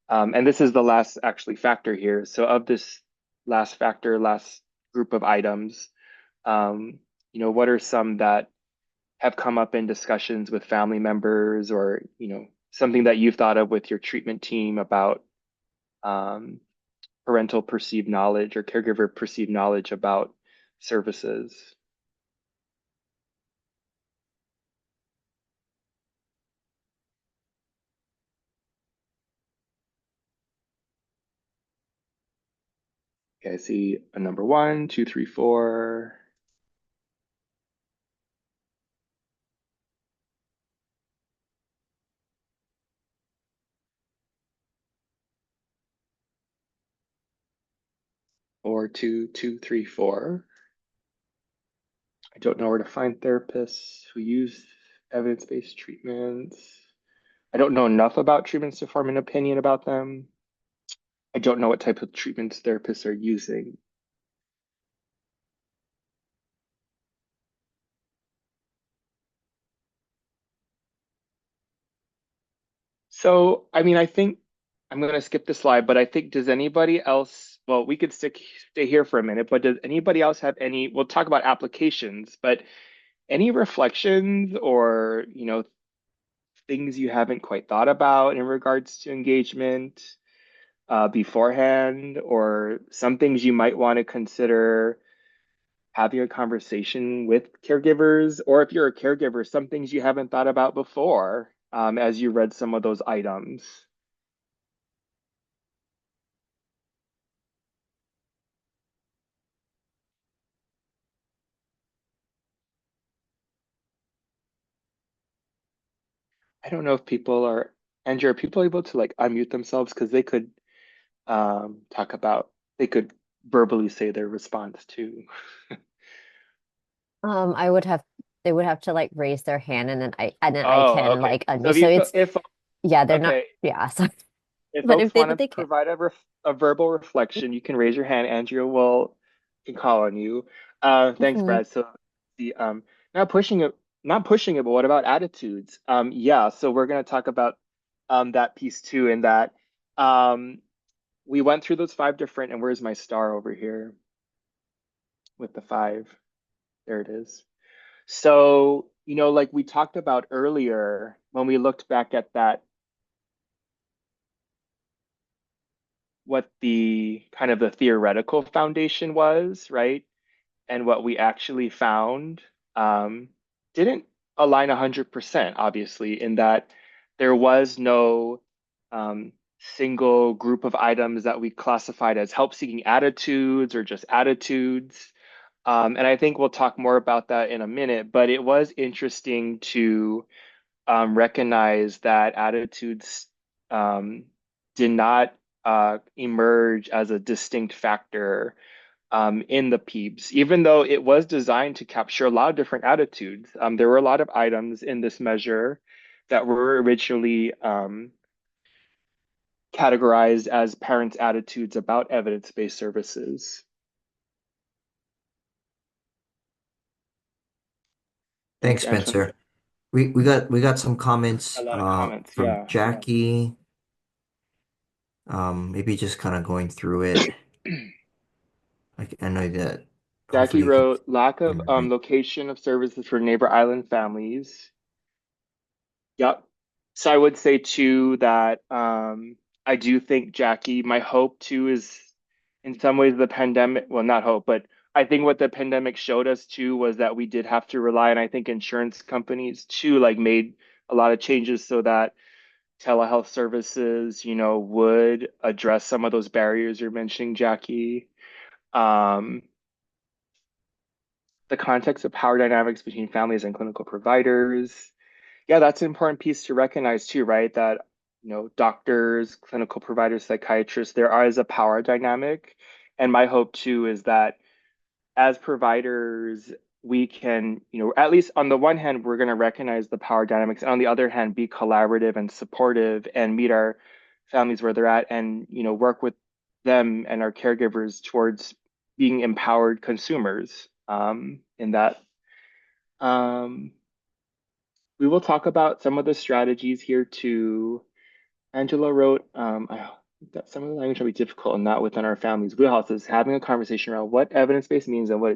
And this is the last actually factor here. So of this last factor, last group of items, um, what are some that have come up in discussions with family members or, something that you've thought of with your treatment team about um, parental perceived knowledge or caregiver perceived knowledge about services? Okay, I see a number one, two, three, four, or two, two, three, four. I don't know where to find therapists who use evidence-based treatments. I don't know enough about treatments to form an opinion about them. I don't know what type of treatments therapists are using. So, I mean, I think I'm going to skip the slide, but I think, does anybody else, well, we could stay here for a minute, but does anybody else have any, we'll talk about applications, but any reflections or, things you haven't quite thought about in regards to engagement beforehand, or some things you might want to consider having a conversation with caregivers, or if you're a caregiver, some things you haven't thought about before as you read some of those items. I don't know if people are, Andrew, are people able to like unmute themselves because they could talk about, they could verbally say their response too. I would have they would have to like raise their hand and then I Oh, can okay. like So unmute. So it's if yeah, they're not okay, yeah, so if but folks if they want but to they can. provide a verbal reflection, you can raise your hand. Andrea will can call on you. Thanks, Hmm. Brad. So the not pushing it, not pushing it, but what about attitudes? Yeah, so we're gonna talk about that piece too, in that um we went through those five different, and where's my star over here with the five? There it is. So, like we talked about earlier, when we looked back at that, what the kind of the theoretical foundation was, right? And what we actually found um, didn't align 100%, obviously, in that there was no single group of items that we classified as help-seeking attitudes or just attitudes. And I think we'll talk more about that in a minute, but it was interesting to recognize that attitudes um, did not emerge as a distinct factor in the PEEBs, even though it was designed to capture a lot of different attitudes. There were a lot of items in this measure that were originally categorized as parents' attitudes about evidence-based services. Thanks, Thanks, Antoinette. Spencer. We got some A comments lot of comments, from yeah. Jackie. Maybe just kind of going through it. I know that Jackie hopefully you can wrote, lack of read. location of services for neighbor island families. Yep. So I would say too that I do think, Jackie, my hope too is in some ways the pandemic, well, not hope, but I think what the pandemic showed us too was that we did have to rely, and I think insurance companies too, like made a lot of changes so that telehealth services, would address some of those barriers you're mentioning, Jackie. Um, the context of power dynamics between families and clinical providers. Yeah, that's an important piece to recognize too, right? That doctors, clinical providers, psychiatrists, there is a power dynamic. And my hope too is that as providers, we can, at least on the one hand, we're going to recognize the power dynamics, and on the other hand, be collaborative and supportive and meet our families where they're at, and work with them and our caregivers towards being empowered consumers. In that, um, we will talk about some of the strategies here too. Angela wrote, that some of the language will be difficult and not within our family's wheelhouses. Having a conversation around what evidence-based means and what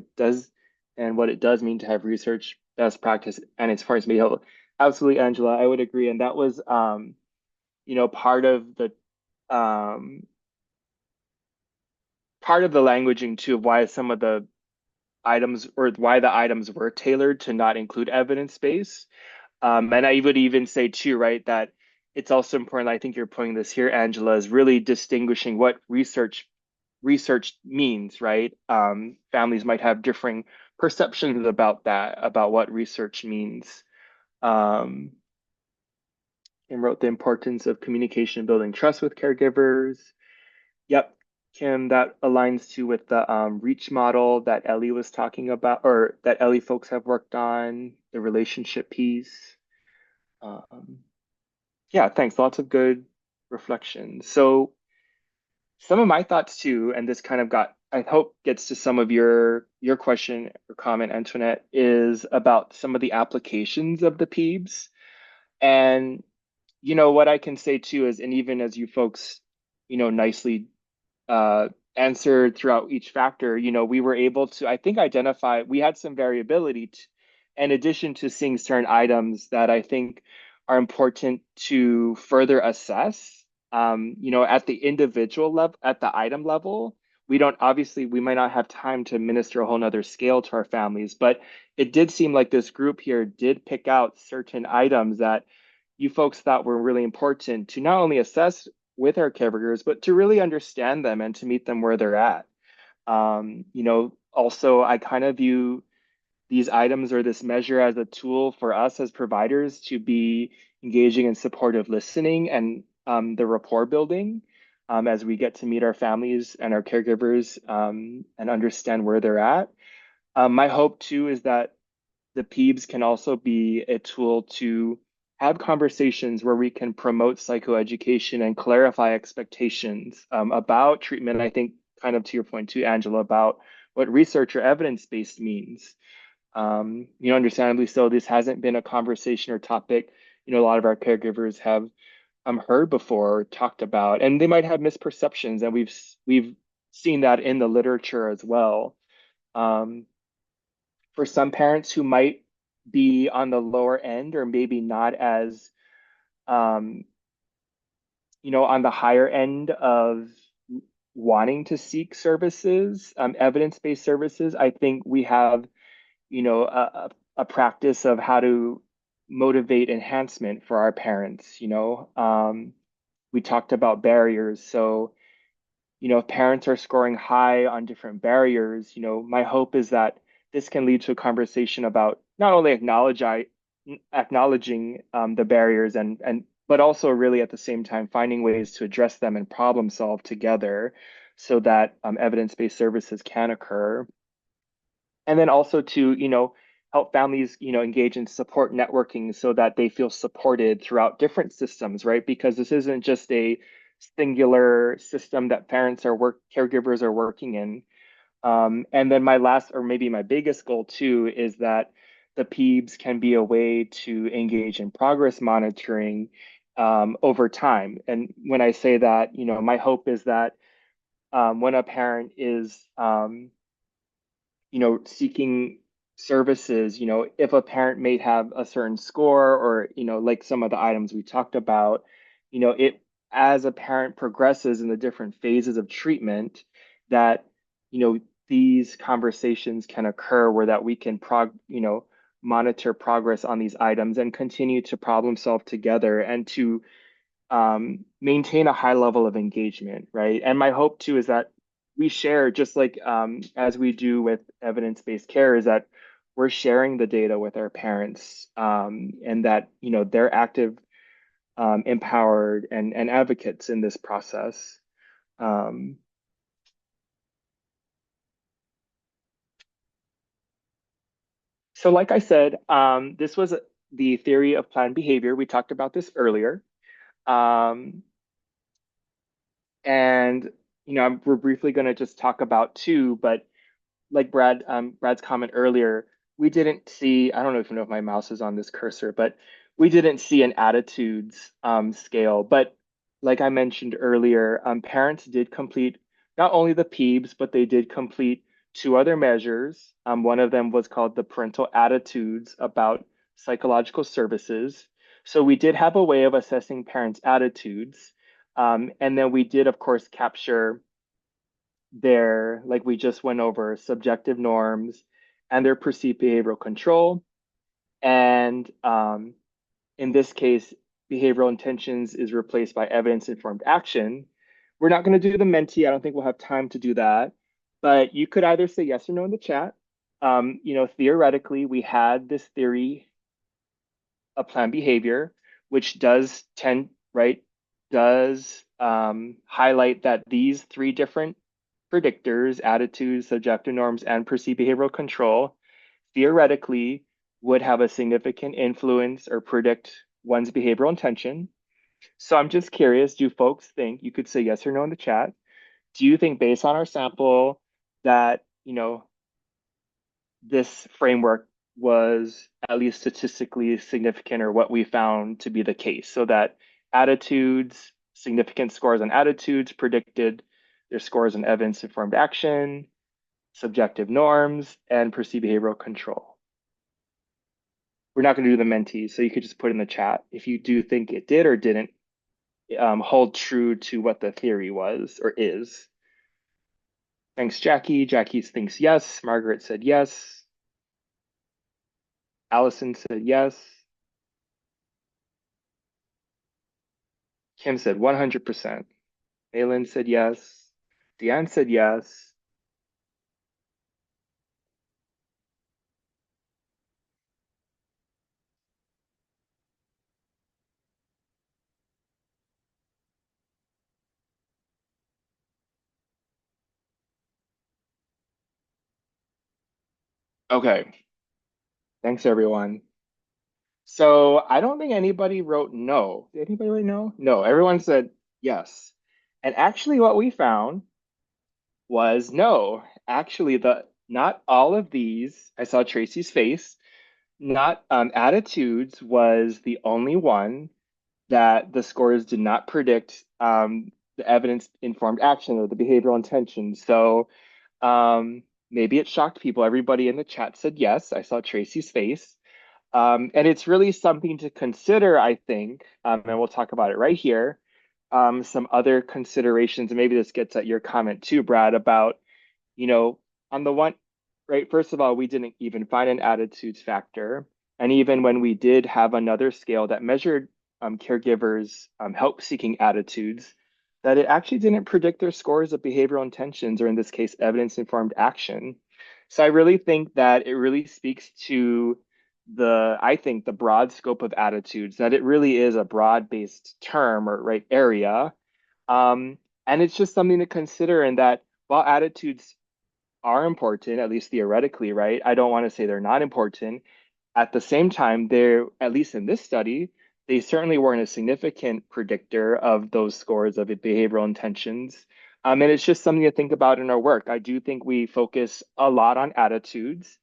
it does mean to have research best practice and as far as may help. Absolutely, Angela, I would agree. And that was, part of the languaging too of why some of the items or why the items were tailored to not include evidence-based. And I would even say too, right, that it's also important, I think you're pointing this here, Angela, is really distinguishing what research means, right? Families might have differing perceptions about that, about what research means. And wrote the importance of communication, building trust with caregivers. Yep, Kim, that aligns to with the reach model that Ellie was talking about, or that Ellie folks have worked on, the relationship piece. Yeah, thanks. Lots of good reflections. So some of my thoughts too, and this kind of I hope gets to some of your question or comment, Antoinette, is about some of the applications of the PEEBs. And what I can say too is, and even as you folks, nicely answered throughout each factor, we were able to, I think, identify, we had some variability in addition to seeing certain items that I think are important to further assess, at the individual level, at the item level. We might not have time to administer a whole nother scale to our families, but it did seem like this group here did pick out certain items that you folks thought were really important to not only assess with our caregivers, but to really understand them and to meet them where they're at. Also, I kind of view these items or this measure as a tool for us as providers to be engaging in supportive listening and the rapport building as we get to meet our families and our caregivers and understand where they're at. My hope too is that the PEEBs can also be a tool to have conversations where we can promote psychoeducation and clarify expectations about treatment. I think kind of to your point too, Angela, about what research or evidence-based means. Understandably so, this hasn't been a conversation or topic, a lot of our caregivers have heard before or talked about, and they might have misperceptions, and we've seen that in the literature as well. For some parents who might be on the lower end or maybe not as on the higher end of wanting to seek services, evidence-based services, I think we have a practice of how to motivate enhancement for our parents. We talked about barriers, so if parents are scoring high on different barriers, my hope is that this can lead to a conversation about not only acknowledging the barriers and but also really at the same time finding ways to address them and problem solve together so that evidence-based services can occur. And then also to, help families, engage in support networking so that they feel supported throughout different systems, right? Because this isn't just a singular system that caregivers are working in. And then my last, or maybe my biggest goal too, is that the PEEBs can be a way to engage in progress monitoring over time. And when I say that, my hope is that when a parent is seeking services, if a parent may have a certain score or, like some of the items we talked about, it as a parent progresses in the different phases of treatment, that, these conversations can occur where that we can monitor progress on these items and continue to problem solve together and to maintain a high level of engagement, right? And my hope too is that we share, just like as we do with evidence-based care, is that we're sharing the data with our parents and that, they're active empowered and advocates in this process. So like I said, this was the theory of planned behavior. We talked about this earlier. And we're briefly going to just talk about two, but like Brad's comment earlier, we didn't see, I don't know if you know if my mouse is on this cursor, but we didn't see an attitudes scale. But like I mentioned earlier, parents did complete not only the PEEBs, but they did complete two other measures. One of them was called the parental attitudes about psychological services. So we did have a way of assessing parents' attitudes. And then we did, of course, capture their, like we just went over, subjective norms and their perceived behavioral control. And in this case, behavioral intentions is replaced by evidence-informed action. We're not going to do the Menti. I don't think we'll have time to do that. But you could either say yes or no in the chat. Theoretically, we had this theory of planned behavior, which does tend, right, does highlight that these three different predictors, attitudes, subjective norms, and perceived behavioral control, theoretically would have a significant influence or predict one's behavioral intention. So I'm just curious, do folks think, you could say yes or no in the chat, do you think based on our sample that, this framework was at least statistically significant or what we found to be the case, so that attitudes, significant scores on attitudes predicted their scores on evidence-informed action, subjective norms, and perceived behavioral control? We're not going to do the Menti, so you could just put in the chat if you do think it did or didn't hold true to what the theory was or is. Thanks, Jackie. Jackie thinks yes. Margaret said yes. Allison said yes. Kim said 100%. Malin said yes. Deanne said yes. Okay. Thanks, everyone. So I don't think anybody wrote no. Did anybody write no? No, everyone said yes. And actually what we found was no. Actually, not all of these, I saw Tracy's face, not attitudes was the only one that the scores did not predict the evidence-informed action or the behavioral intention. So maybe it shocked people. Everybody in the chat said yes. I saw Tracy's face. And it's really something to consider, I think, and we'll talk about it right here. Some other considerations, and maybe this gets at your comment too, Brad, about, on the one, right, first of all, we didn't even find an attitudes factor. And even when we did have another scale that measured caregivers' help-seeking attitudes, that it actually didn't predict their scores of behavioral intentions, or in this case, evidence-informed action. So I really think that it really speaks to I think the broad scope of attitudes, that it really is a broad-based term or right area. And it's just something to consider, and that while attitudes are important, at least theoretically, right? I don't want to say they're not important. At the same time, they're, at least in this study, they certainly weren't a significant predictor of those scores of behavioral intentions. And it's just something to think about in our work. I do think we focus a lot on attitudes.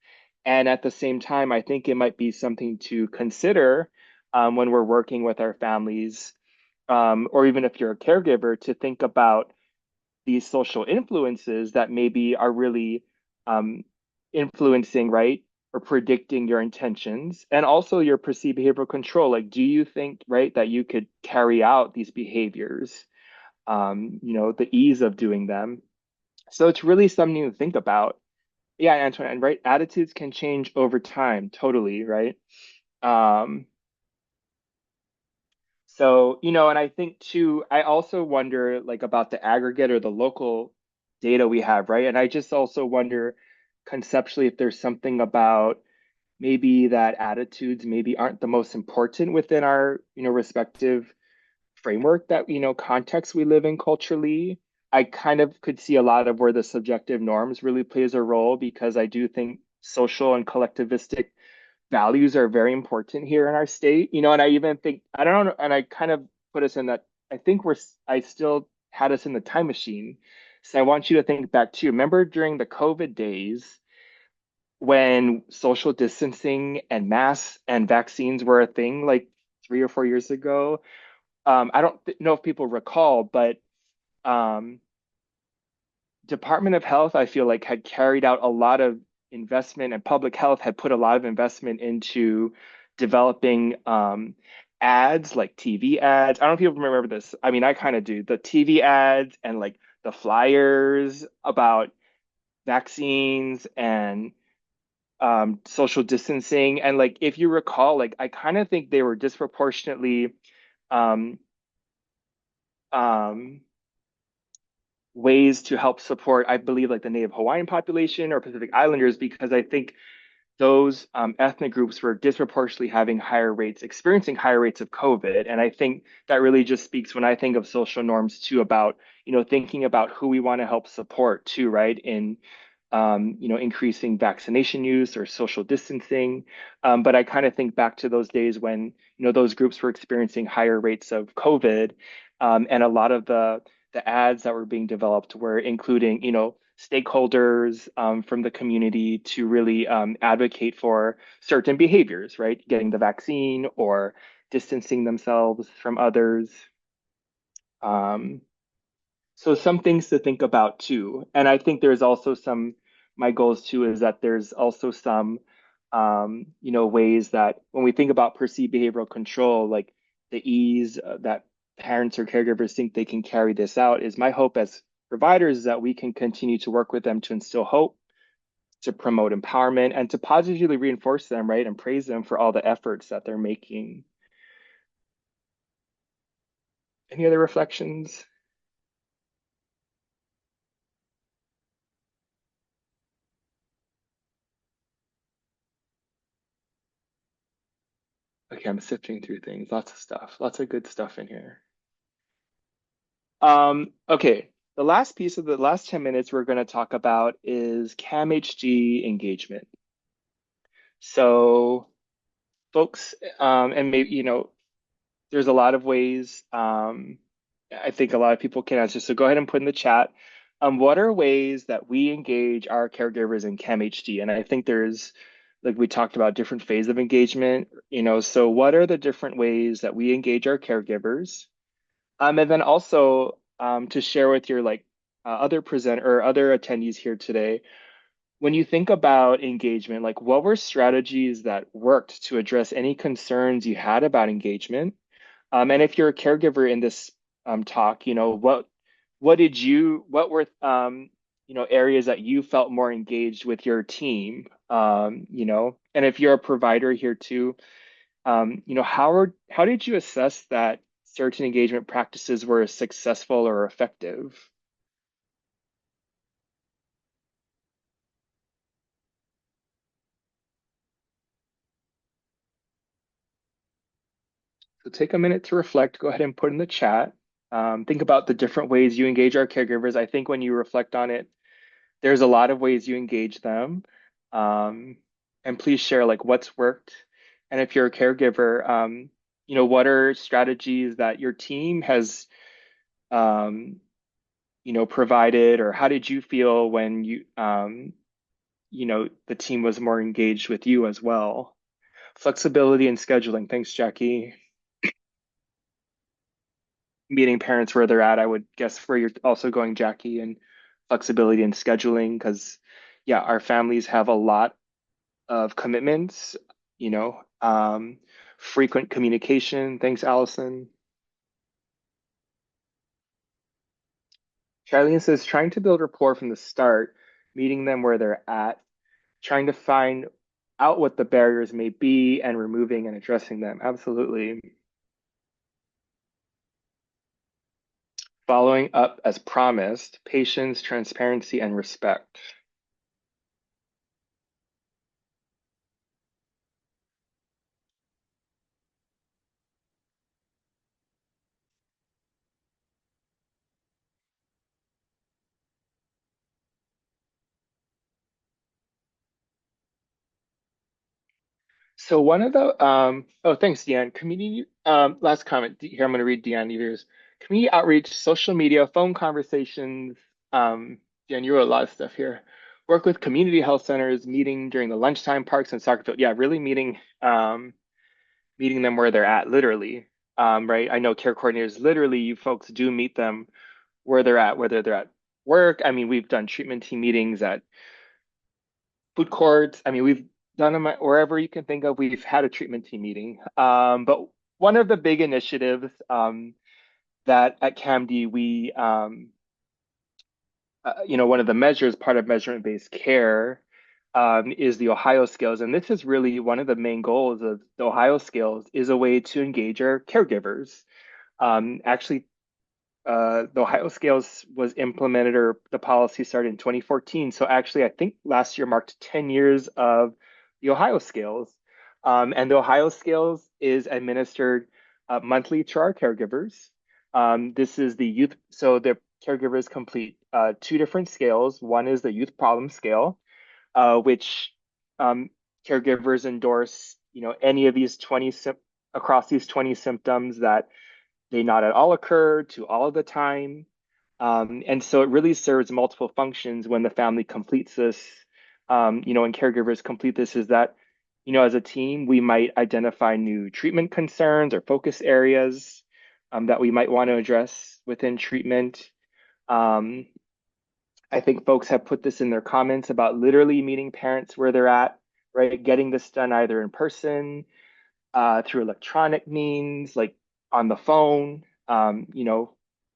And at the same time, I think it might be something to consider when we're working with our families, or even if you're a caregiver, to think about these social influences that maybe are really influencing, right, or predicting your intentions, and also your perceived behavioral control. Like, do you think, right, that you could carry out these behaviors, the ease of doing them? So it's really something to think about. Yeah, Antoine, right? Attitudes can change over time, totally, right? So, and I think too, I also wonder like about the aggregate or the local data we have, right? And I just also wonder conceptually if there's something about maybe that attitudes maybe aren't the most important within our, respective framework that, context we live in culturally, I kind of could see a lot of where the subjective norms really plays a role, because I do think social and collectivistic values are very important here in our state. And I even think, I don't know, and I kind of put us in that, I think I still had us in the time machine. So I want you to think back too. Remember during the COVID days when social distancing and masks and vaccines were a thing, like 3 or 4 years ago? I don't know if people recall, but um, Department of Health, I feel like, had carried out a lot of investment, and public health had put a lot of investment into developing ads, like TV ads. I don't know if people remember this. I mean, I kind of do. The TV ads and like the flyers about vaccines and social distancing. And like, if you recall, like, I kind of think they were disproportionately um, um, ways to help support, I believe, like the Native Hawaiian population or Pacific Islanders, because I think those ethnic groups were disproportionately having higher rates, experiencing higher rates of COVID. And I think that really just speaks, when I think of social norms too, about, thinking about who we want to help support too, right? In, increasing vaccination use or social distancing. But I kind of think back to those days when, those groups were experiencing higher rates of COVID. And a lot of the ads that were being developed were including, stakeholders from the community to really advocate for certain behaviors, right? Getting the vaccine or distancing themselves from others. Um, so some things to think about too. And I think there's also my goals too, is that there's also some, ways that when we think about perceived behavioral control, like the ease that parents or caregivers think they can carry this out, is my hope as providers is that we can continue to work with them to instill hope, to promote empowerment, and to positively reinforce them, right? And praise them for all the efforts that they're making. Any other reflections? Okay, I'm sifting through things. Lots of stuff. Lots of good stuff in here. Okay, the last piece of the last 10 minutes we're going to talk about is CAMHD engagement. So, folks, and maybe, there's a lot of ways I think a lot of people can answer. So go ahead and put in the chat. What are ways that we engage our caregivers in CAMHD? And I think there's, like we talked about, different phases of engagement, so what are the different ways that we engage our caregivers? And then also to share with your other presenter or other attendees here today, when you think about engagement, like what were strategies that worked to address any concerns you had about engagement? And if you're a caregiver in this talk, what were areas that you felt more engaged with your team? And if you're a provider here too, how did you assess that certain engagement practices were successful or effective? So take a minute to reflect. Go ahead and put in the chat. Think about the different ways you engage our caregivers. I think when you reflect on it, there's a lot of ways you engage them. And please share like what's worked. And if you're a caregiver, what are strategies that your team has, provided, or how did you feel when the team was more engaged with you as well? Flexibility and scheduling. Thanks, Jackie. Meeting parents where they're at, I would guess where you're also going, Jackie, and flexibility and scheduling, because yeah, our families have a lot of commitments, frequent communication. Thanks, Allison. Charlene says, trying to build rapport from the start, meeting them where they're at, trying to find out what the barriers may be and removing and addressing them. Absolutely. Following up as promised, patience, transparency, and respect. So one of the oh thanks, Deanne. Community last comment here. I'm going to read Deanne Evers. Community outreach, social media, phone conversations. Deanne, you wrote a lot of stuff here. Work with community health centers, meeting during the lunchtime parks and soccer field. Yeah, really meeting them where they're at, literally. Right. I know care coordinators, literally, you folks do meet them where they're at, whether they're at work. I mean, we've done treatment team meetings at food courts. I mean, we've done them wherever you can think of. We've had a treatment team meeting. But one of the big initiatives that at CAMHD one of the measures, part of measurement-based care, is the Ohio scales, and this is really one of the main goals of the Ohio scales is a way to engage our caregivers. Actually, the Ohio scales was implemented, or the policy started in 2014. So actually, I think last year marked 10 years of the Ohio scales. And the Ohio scales is administered monthly to our caregivers. This is the youth, so the caregivers complete two different scales. One is the youth problem scale, which caregivers endorse, any of these 20 across these 20 symptoms that they not at all occur to all of the time. And so it really serves multiple functions when the family completes this, and caregivers complete this, is that, as a team, we might identify new treatment concerns or focus areas that we might want to address within treatment. Um, I think folks have put this in their comments about literally meeting parents where they're at, right? Getting this done either in person, through electronic means, like on the phone,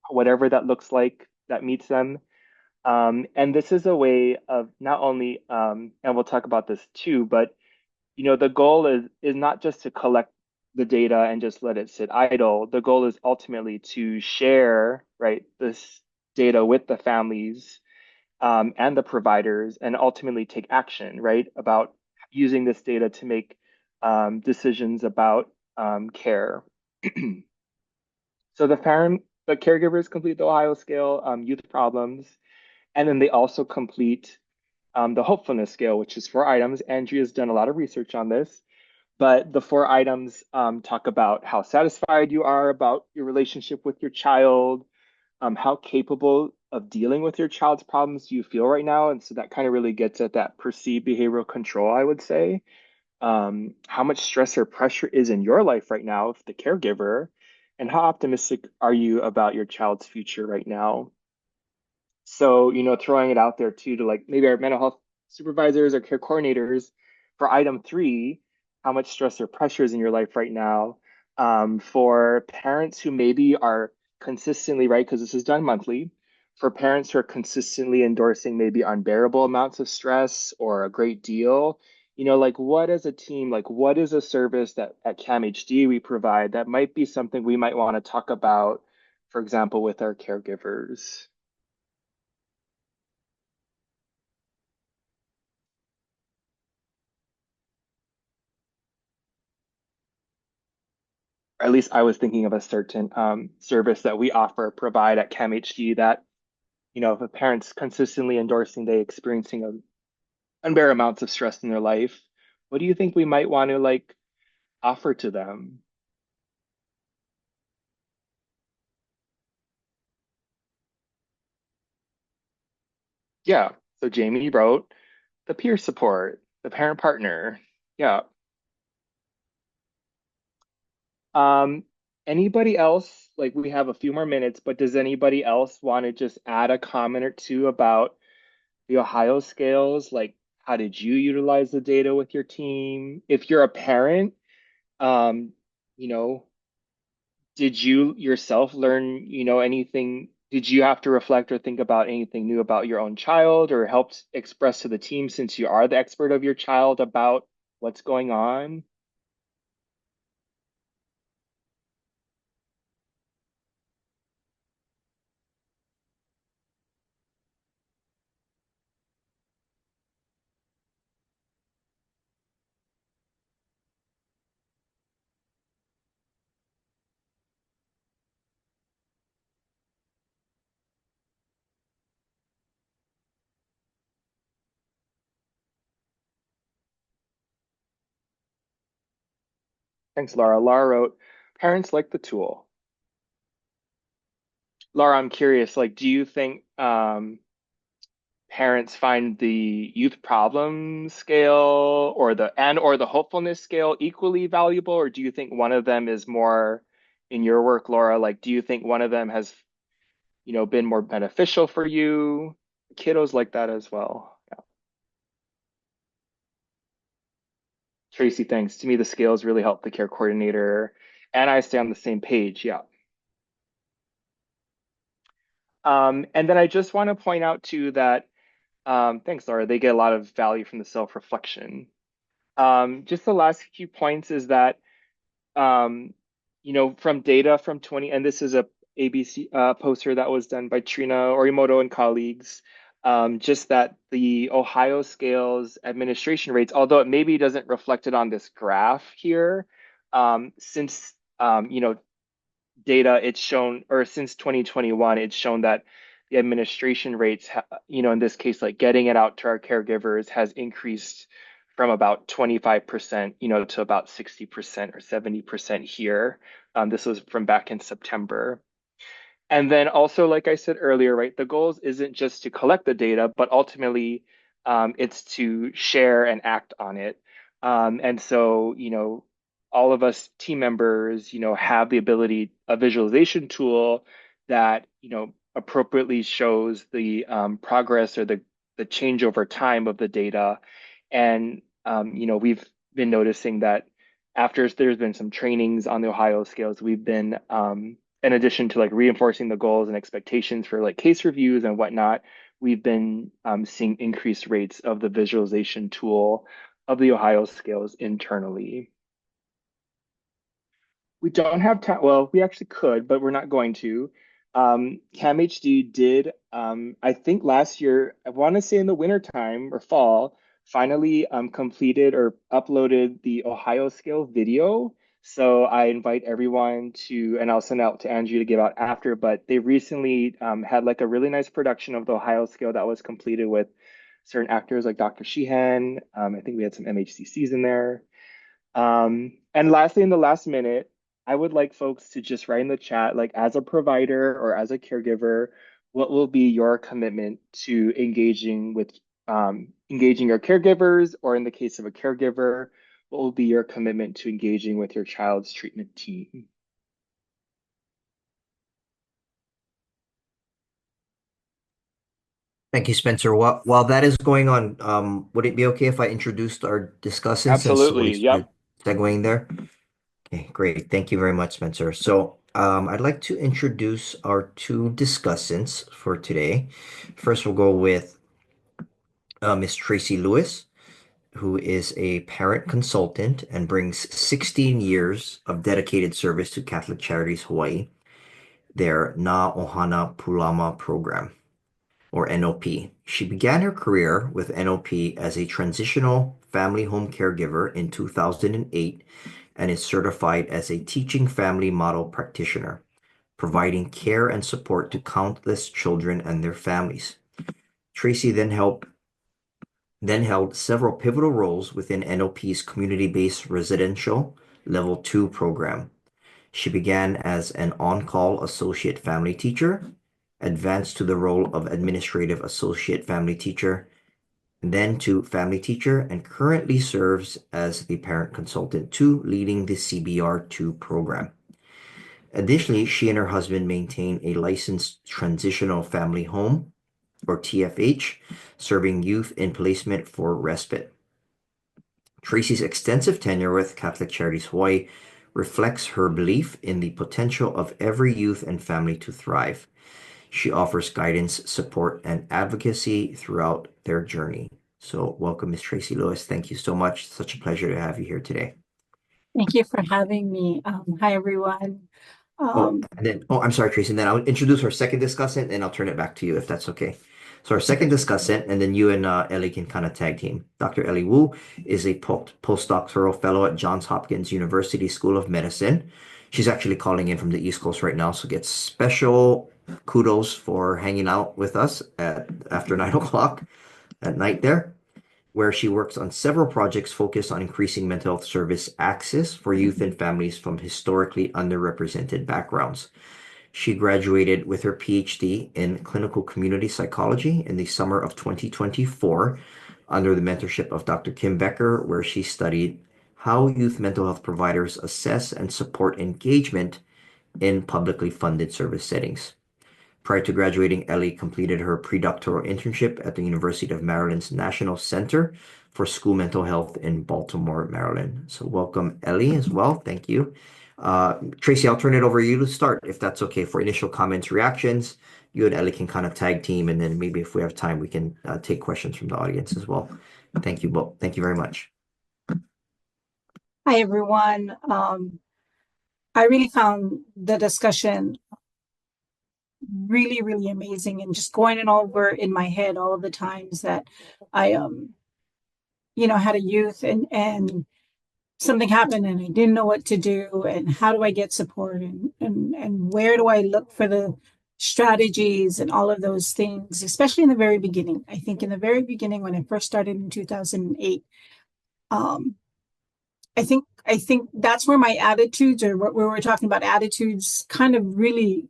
whatever that looks like that meets them. And this is a way of not only, and we'll talk about this too, but the goal is not just to collect the data and just let it sit idle. The goal is ultimately to share, right, this data with the families and the providers, and ultimately take action, right, about using this data to make decisions about care. So the caregivers complete the Ohio scale, youth problems, and then they also complete the hopefulness scale, which is 4 items. Andrea's done a lot of research on this, but the 4 items talk about how satisfied you are about your relationship with your child, how capable of dealing with your child's problems do you feel right now? And so that kind of really gets at that perceived behavioral control, I would say. How much stress or pressure is in your life right now, if the caregiver, and how optimistic are you about your child's future right now? So, throwing it out there too to like maybe our mental health supervisors or care coordinators for item 3, how much stress or pressure is in your life right now? For parents who maybe are consistently, right, because this is done monthly, for parents who are consistently endorsing maybe unbearable amounts of stress or a great deal, like what as a team, like what is a service that at CAMHD we provide that might be something we might want to talk about, for example, with our caregivers. Or at least I was thinking of a certain service that we provide at CAMHD that, if a parent's consistently endorsing they experiencing unbearable amounts of stress in their life, what do you think we might want to like offer to them? Yeah. So Jamie wrote the peer support, the parent partner. Yeah. Um, Anybody else? Like we have a few more minutes, but does anybody else want to just add a comment or two about the Ohio scales? Like, how did you utilize the data with your team? If you're a parent, um, you know, did you yourself learn, anything? Did you have to reflect or think about anything new about your own child, or helped express to the team, since you are the expert of your child, about what's going on? Thanks, Laura. Laura wrote, parents like the tool. Laura, I'm curious, like, do you think parents find the youth problem scale or the hopefulness scale equally valuable, or do you think one of them is more in your work, Laura? Like, do you think one of them has, been more beneficial for you? Kiddos like that as well. Yeah. Tracy, thanks. To me, the scales really help the care coordinator and I stay on the same page. Yeah. And then I just want to point out too that, thanks, Laura, they get a lot of value from the self-reflection. Just the last few points is that, um, from data from 20, and this is a ABC poster that was done by Trina Orimoto and colleagues, just that the Ohio scales administration rates, although it maybe doesn't reflect it on this graph here, since, data it's shown, or since 2021, it's shown that the administration rates, in this case, like getting it out to our caregivers has increased from about 25%, to about 60% or 70% here. This was from back in September. And then also, like I said earlier, right, the goals isn't just to collect the data, but ultimately it's to share and act on it. And so, all of us team members, have the ability, a visualization tool that, appropriately shows the progress or the change over time of the data. And, we've been noticing that after there's been some trainings on the Ohio scales, we've been, in addition to like reinforcing the goals and expectations for like case reviews and whatnot, we've been seeing increased rates of the visualization tool of the Ohio scales internally. We don't have time. Well, we actually could, but we're not going to. CAMHD did, I think last year, I want to say in the wintertime or fall, finally completed or uploaded the Ohio scale video. So I invite everyone to, and I'll send out to Angie to give out after, but they recently had like a really nice production of the Ohio scale that was completed with certain actors like Dr. Sheehan. I think we had some MHCCs in there. And lastly, in the last minute, I would like folks to just write in the chat, like as a provider or as a caregiver, what will be your commitment to engaging your caregivers, or in the case of a caregiver, what will be your commitment to engaging with your child's treatment team? Thank you, Spencer. While that is going on, would it be okay if I introduced our discussant since we Absolutely. started Yep. segueing there? Okay, great. Thank you very much, Spencer. So, I'd like to introduce our two discussants for today. First, we'll go with Miss Tracy Lewis, who is a parent consultant and brings 16 years of dedicated service to Catholic Charities Hawaii, their Na Ohana Pulama program, or NOP. She began her career with NOP as a transitional family home caregiver in 2008 and is certified as a teaching family model practitioner, providing care and support to countless children and their families. Tracy then held several pivotal roles within NOP's community-based residential Level 2 program. She began as an on-call associate family teacher, advanced to the role of administrative associate family teacher, then to family teacher, and currently serves as the parent consultant to leading the CBR2 program. Additionally, she and her husband maintain a licensed transitional family home, or TFH, serving youth in placement for respite. Tracy's extensive tenure with Catholic Charities Hawaii reflects her belief in the potential of every youth and family to thrive. She offers guidance, support, and advocacy throughout their journey. So, welcome, Ms. Tracy Lewis. Thank you so much. Such a pleasure to have you here today. Thank you for having me. Hi, everyone. I'm sorry, Tracy. And then I'll introduce our second discussant, and I'll turn it back to you if that's okay. So, our second discussant, and then you and Ellie can kind of tag team. Dr. Ellie Wu is a postdoctoral fellow at Johns Hopkins University School of Medicine. She's actually calling in from the East Coast right now, so gets special kudos for hanging out with us after 9 o'clock at night there. where she works on several projects focused on increasing mental health service access for youth and families from historically underrepresented backgrounds. She graduated with her PhD in clinical community psychology in the summer of 2024 under the mentorship of Dr. Kim Becker, where she studied how youth mental health providers assess and support engagement in publicly funded service settings. Prior to graduating, Ellie completed her predoctoral internship at the University of Maryland's National Center for School Mental Health in Baltimore, Maryland. So welcome, Ellie, as well. Thank you. Tracy, I'll turn it over to you to start, if that's okay, for initial comments, reactions. You and Ellie can kind of tag team, and then maybe if we have time, we can take questions from the audience as well. Thank you both. Thank you very much. Hi, everyone. I really found the discussion really, really amazing, and just going it over in my head all of the times that I, had a youth and something happened and I didn't know what to do, and how do I get support, and where do I look for the strategies and all of those things, especially in the very beginning. I think in the very beginning, when I first started in 2008, um, I think that's where my attitudes, or what we were talking about, attitudes, kind of really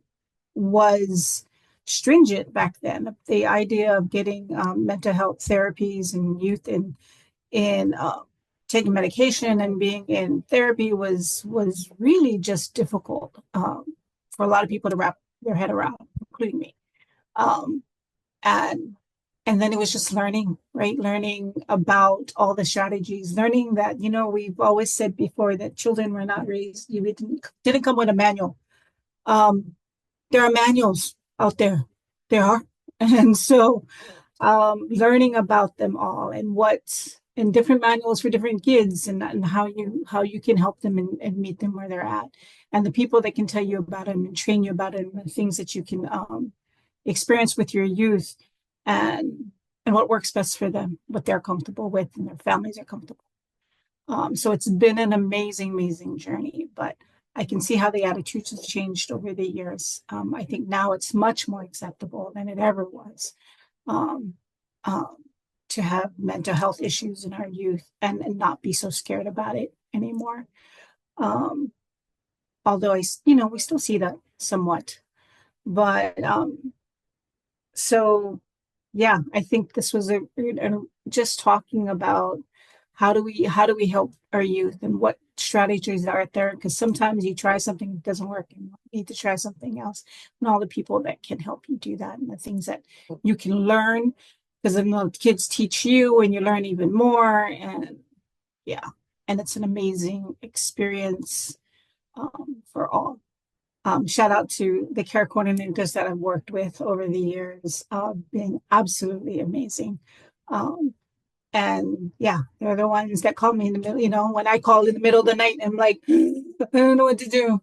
was stringent back then. The idea of getting mental health therapies and youth in taking medication and being in therapy was really just difficult for a lot of people to wrap their head around, including me. Um, and and then it was just learning, right? Learning about all the strategies, learning that, we've always said before that children were not raised, you didn't come with a manual. Um, there are manuals out there. There are. And so learning about them all, and different manuals for different kids, and how you can help them and meet them where they're at. And the people that can tell you about them and train you about it, and the things that you can experience with your youth, and what works best for them, what they're comfortable with, and their families are comfortable. So it's been an amazing, amazing journey, but I can see how the attitudes have changed over the years. I think now it's much more acceptable than it ever was, um, um, to have mental health issues in our youth, and not be so scared about it anymore. Um, Although we still see that somewhat, but so yeah, I think this was just talking about how do we help our youth, and what strategies are out there, because sometimes you try something, it doesn't work, and you need to try something else, and all the people that can help you do that, and the things that you can learn, because then the kids teach you and you learn even more. And yeah, and it's an amazing experience for all. Shout out to the care coordinators that I've worked with over the years. Been absolutely amazing. And yeah, they're the ones that call me in the middle, when I call in the middle of the night, and I'm like, I don't know what to do.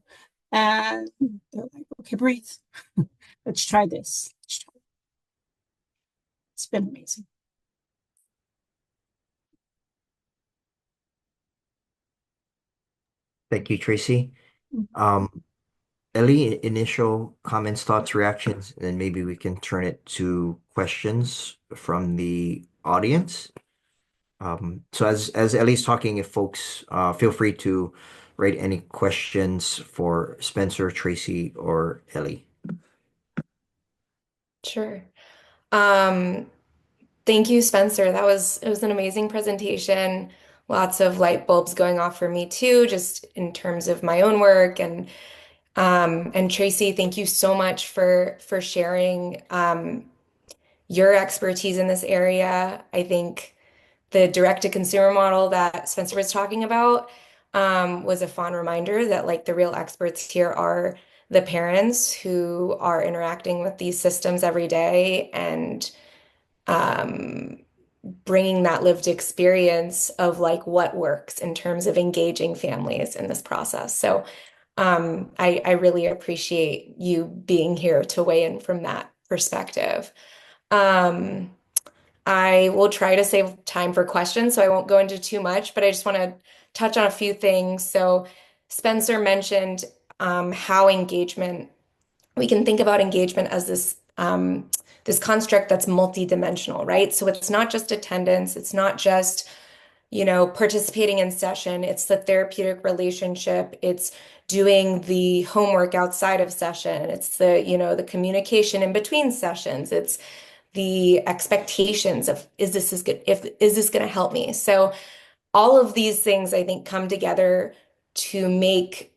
And they're like, okay, breathe. Let's try this. It's been amazing. Thank you, Tracy. Ellie, initial comments, thoughts, reactions, and then maybe we can turn it to questions from the audience. So as Ellie's talking, if folks feel free to write any questions for Spencer, Tracy, or Ellie. Sure. Thank you, Spencer. It was an amazing presentation. Lots of light bulbs going off for me too, just in terms of my own work. And Tracy, thank you so much for sharing your expertise in this area. I think the direct-to-consumer model that Spencer was talking about was a fond reminder that like the real experts here are the parents who are interacting with these systems every day, and um, bringing that lived experience of like what works in terms of engaging families in this process. So I really appreciate you being here to weigh in from that perspective. Um, I will try to save time for questions, so I won't go into too much, but I just want to touch on a few things. So Spencer mentioned how we can think about engagement as this this construct that's multidimensional, right? So it's not just attendance, it's not just, participating in session, it's the therapeutic relationship, it's doing the homework outside of session, it's the communication in between sessions, it's the expectations of is this going to help me? So all of these things I think come together to make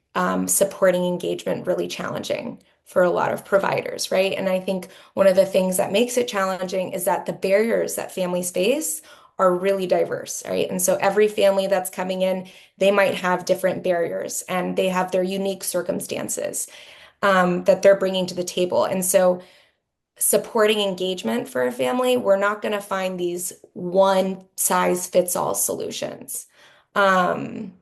supporting engagement really challenging for a lot of providers, right? And I think one of the things that makes it challenging is that the barriers that families face are really diverse, right? And so every family that's coming in, they might have different barriers and they have their unique circumstances that they're bringing to the table. And so supporting engagement for a family, we're not going to find these one size fits all solutions. Um,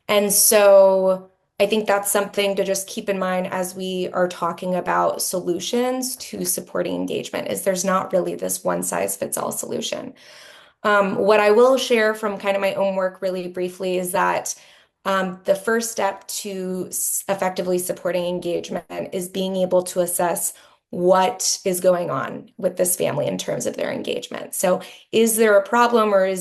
and so I think that's something to just keep in mind as we are talking about solutions to supporting engagement, is there's not really this one size fits all solution. What I will share from kind of my own work really briefly is that the first step to effectively supporting engagement is being able to assess what is going on with this family in terms of their engagement. So is there a problem, or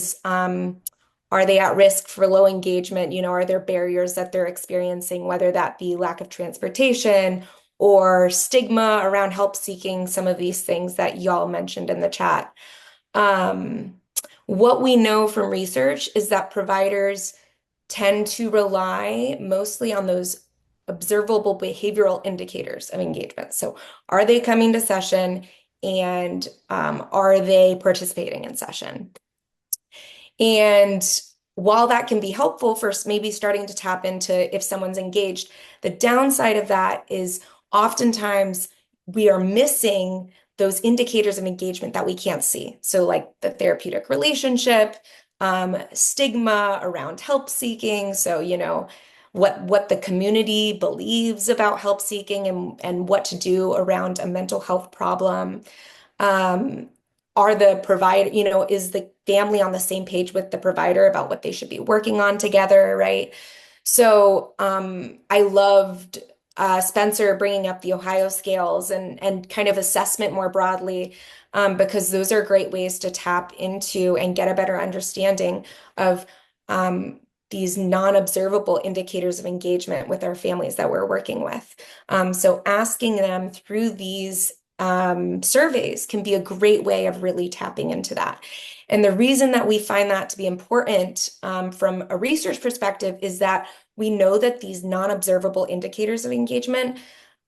are they at risk for low engagement? Are there barriers that they're experiencing, whether that be lack of transportation or stigma around help seeking, some of these things that y'all mentioned in the chat. What we know from research is that providers tend to rely mostly on those observable behavioral indicators of engagement. So are they coming to session, and are they participating in session? And while that can be helpful for maybe starting to tap into if someone's engaged, the downside of that is oftentimes we are missing those indicators of engagement that we can't see. So like the therapeutic relationship, stigma around help seeking. So, what the community believes about help seeking and what to do around a mental health problem. Um, are the provider, is the family on the same page with the provider about what they should be working on together, right? So I loved Spencer bringing up the Ohio scales and kind of assessment more broadly, because those are great ways to tap into and get a better understanding of these non-observable indicators of engagement with our families that we're working with. So asking them through these surveys can be a great way of really tapping into that. And the reason that we find that to be important from a research perspective is that we know that these non-observable indicators of engagement,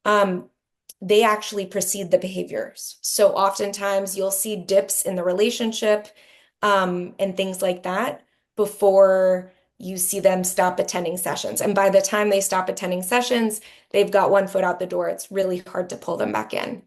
they actually precede the behaviors. So oftentimes you'll see dips in the relationship and things like that before you see them stop attending sessions. And by the time they stop attending sessions, they've got one foot out the door. It's really hard to pull them back in.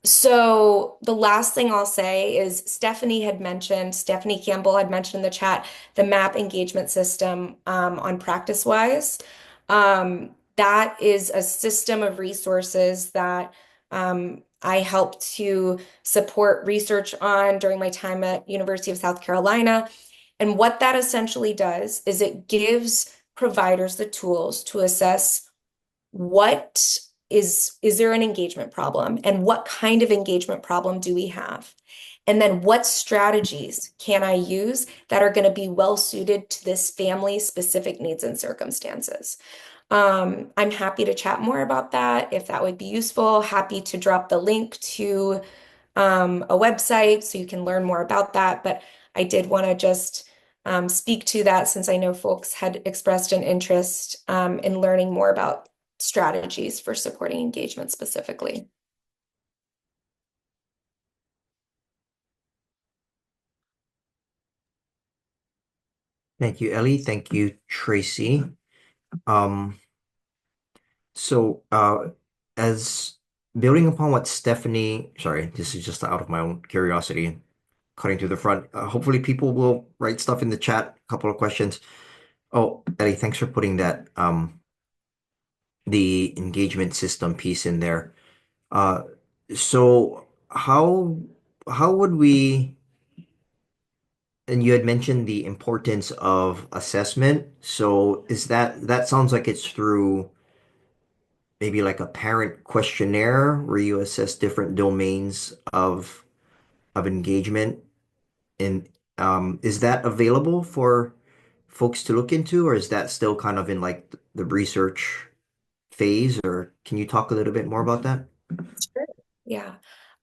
So the last thing I'll say is Stephanie Campbell had mentioned in the chat, the MAP engagement system on PracticeWise. That is a system of resources that I helped to support research on during my time at University of South Carolina. And what that essentially does is it gives providers the tools to assess what is there an engagement problem, and what kind of engagement problem do we have? And then what strategies can I use that are going to be well suited to this family's specific needs and circumstances? I'm happy to chat more about that if that would be useful. Happy to drop the link to a website so you can learn more about that. But I did want to just speak to that since I know folks had expressed an interest in learning more about strategies for supporting engagement specifically. Thank you, Ellie. Thank you, Tracy. So as building upon what Stephanie, sorry, this is just out of my own curiosity, cutting to the front. Hopefully people will write stuff in the chat, a couple of questions. Oh, Ellie, thanks for putting that the engagement system piece in there. So how would we, and you had mentioned the importance of assessment. So is that sounds like it's through maybe like a parent questionnaire where you assess different domains of engagement. And is that available for folks to look into, or is that still kind of in like the research phase, or can you talk a little bit more about that? Sure. Yeah.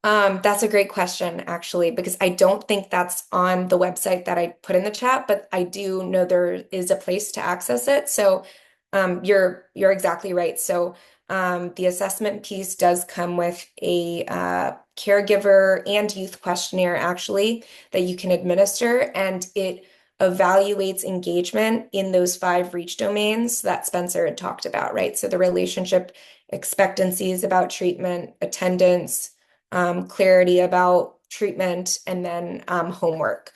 That's a great question, actually, because I don't think that's on the website that I put in the chat, but I do know there is a place to access it. So you're exactly right. So the assessment piece does come with a caregiver and youth questionnaire, actually, that you can administer, and it evaluates engagement in those 5 reach domains that Spencer had talked about, right? So the relationship expectancies about treatment, attendance, clarity about treatment, and then homework.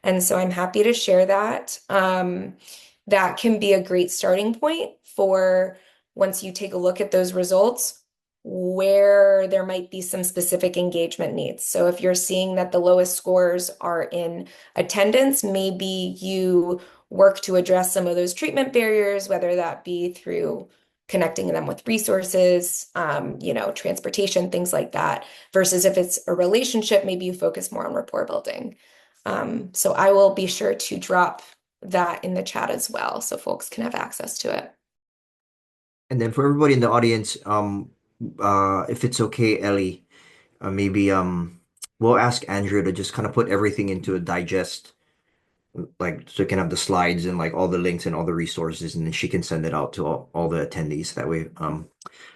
And so I'm happy to share that. That can be a great starting point for once you take a look at those results, where there might be some specific engagement needs. So if you're seeing that the lowest scores are in attendance, maybe you work to address some of those treatment barriers, whether that be through connecting them with resources, transportation, things like that. Versus if it's a relationship, maybe you focus more on rapport building. So I will be sure to drop that in the chat as well, so folks can have access to it. And then for everybody in the audience, if it's okay, Ellie, maybe we'll ask Andrea to just kind of put everything into a digest, like so you can have the slides and like all the links and all the resources, and then she can send it out to all the attendees. That way,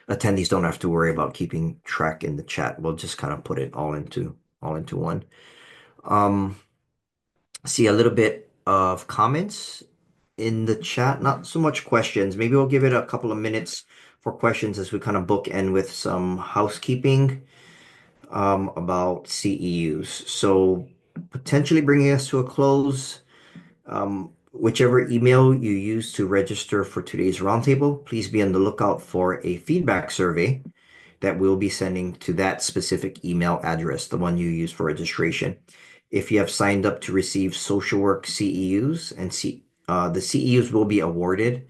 attendees don't have to worry about keeping track in the chat. We'll just kind of put it all into one. See a little bit of comments in the chat, not so much questions. Maybe we'll give it a couple of minutes for questions as we kind of bookend with some housekeeping about CEUs. So potentially bringing us to a close, whichever email you use to register for today's roundtable, please be on the lookout for a feedback survey that we'll be sending to that specific email address, the one you use for registration. If you have signed up to receive social work CEUs, and the CEUs will be awarded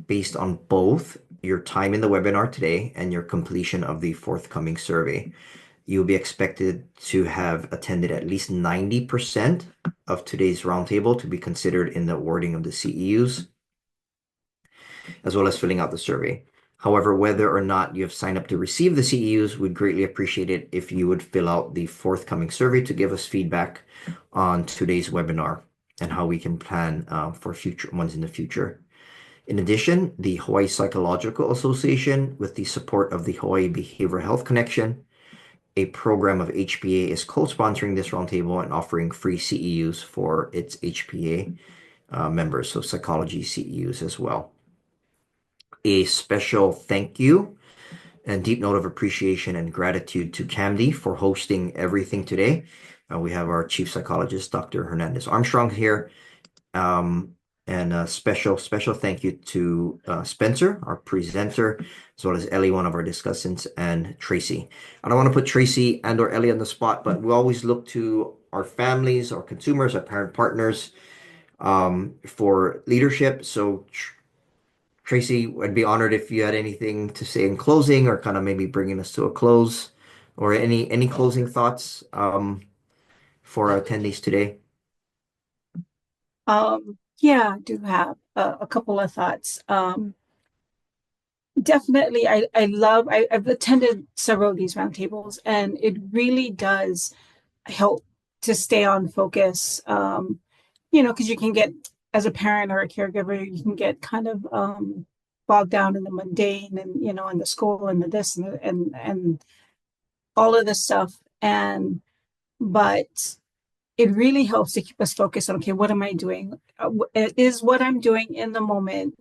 based on both your time in the webinar today and your completion of the forthcoming survey. You'll be expected to have attended at least 90% of today's roundtable to be considered in the awarding of the CEUs, as well as filling out the survey. However, whether or not you have signed up to receive the CEUs, we'd greatly appreciate it if you would fill out the forthcoming survey to give us feedback on today's webinar and how we can plan for future ones in the future. In addition, the Hawaii Psychological Association, with the support of the Hawaii Behavioral Health Connection, a program of HPA, is co-sponsoring this roundtable and offering free CEUs for its HPA members, so psychology CEUs as well. A special thank you and deep note of appreciation and gratitude to CAMHD for hosting everything today. We have our chief psychologist, Dr. Hernandez Armstrong, here. And a special thank you to Spencer, our presenter, as well as Ellie, one of our discussants, and Tracy. I don't want to put Tracy and or Ellie on the spot, but we always look to our families, our consumers, our parent partners for leadership. So Tracy, I'd be honored if you had anything to say in closing, or kind of maybe bringing us to a close, or any closing thoughts for our attendees today. Yeah, I do have a couple of thoughts. Definitely, I've attended several of these roundtables, and it really does help to stay on focus. Because you can get, as a parent or a caregiver, you can get kind of bogged down in the mundane, and and the school and the this and all of this stuff. But it really helps to keep us focused on, okay, what am I doing? Is what I'm doing in the moment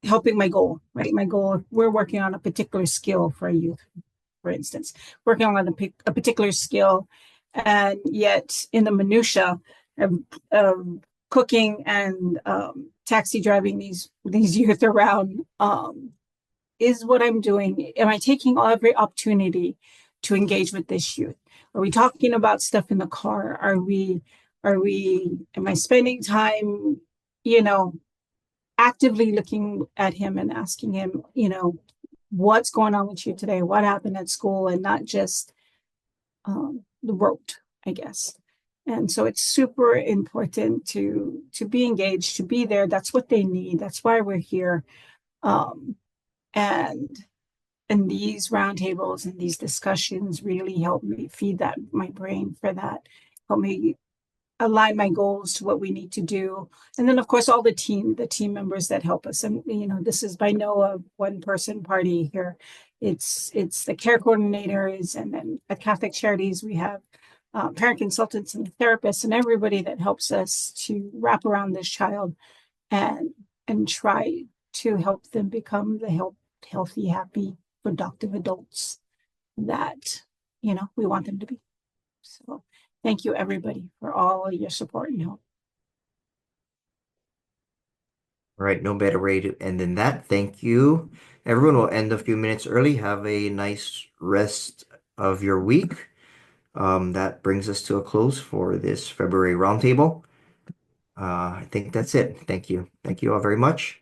helping my goal, right? My goal, if we're working on a particular skill for a youth, for instance, working on a particular skill, and yet in the minutia of cooking and taxi driving these youth around, is what I'm doing. Am I taking every opportunity to engage with this youth? Are we talking about stuff in the car? Am I spending time, actively looking at him and asking him, what's going on with you today? What happened at school? And not just the rote, I guess. And so it's super important to be engaged, to be there. That's what they need. That's why we're here. Um, and and these roundtables and these discussions really help me feed that my brain for that, help me align my goals to what we need to do. And then of course all the team members that help us. And this is by no a one person party here. It's the care coordinators, and then at Catholic Charities we have parent consultants and therapists and everybody that helps us to wrap around this child and try to help them become the healthy, happy, productive adults that we want them to be. So thank you everybody for all your support and help. All right, no better way to end than that. Thank you. Everyone will end a few minutes early. Have a nice rest of your week. That brings us to a close for this February roundtable. I think that's it. Thank you. Thank you all very much.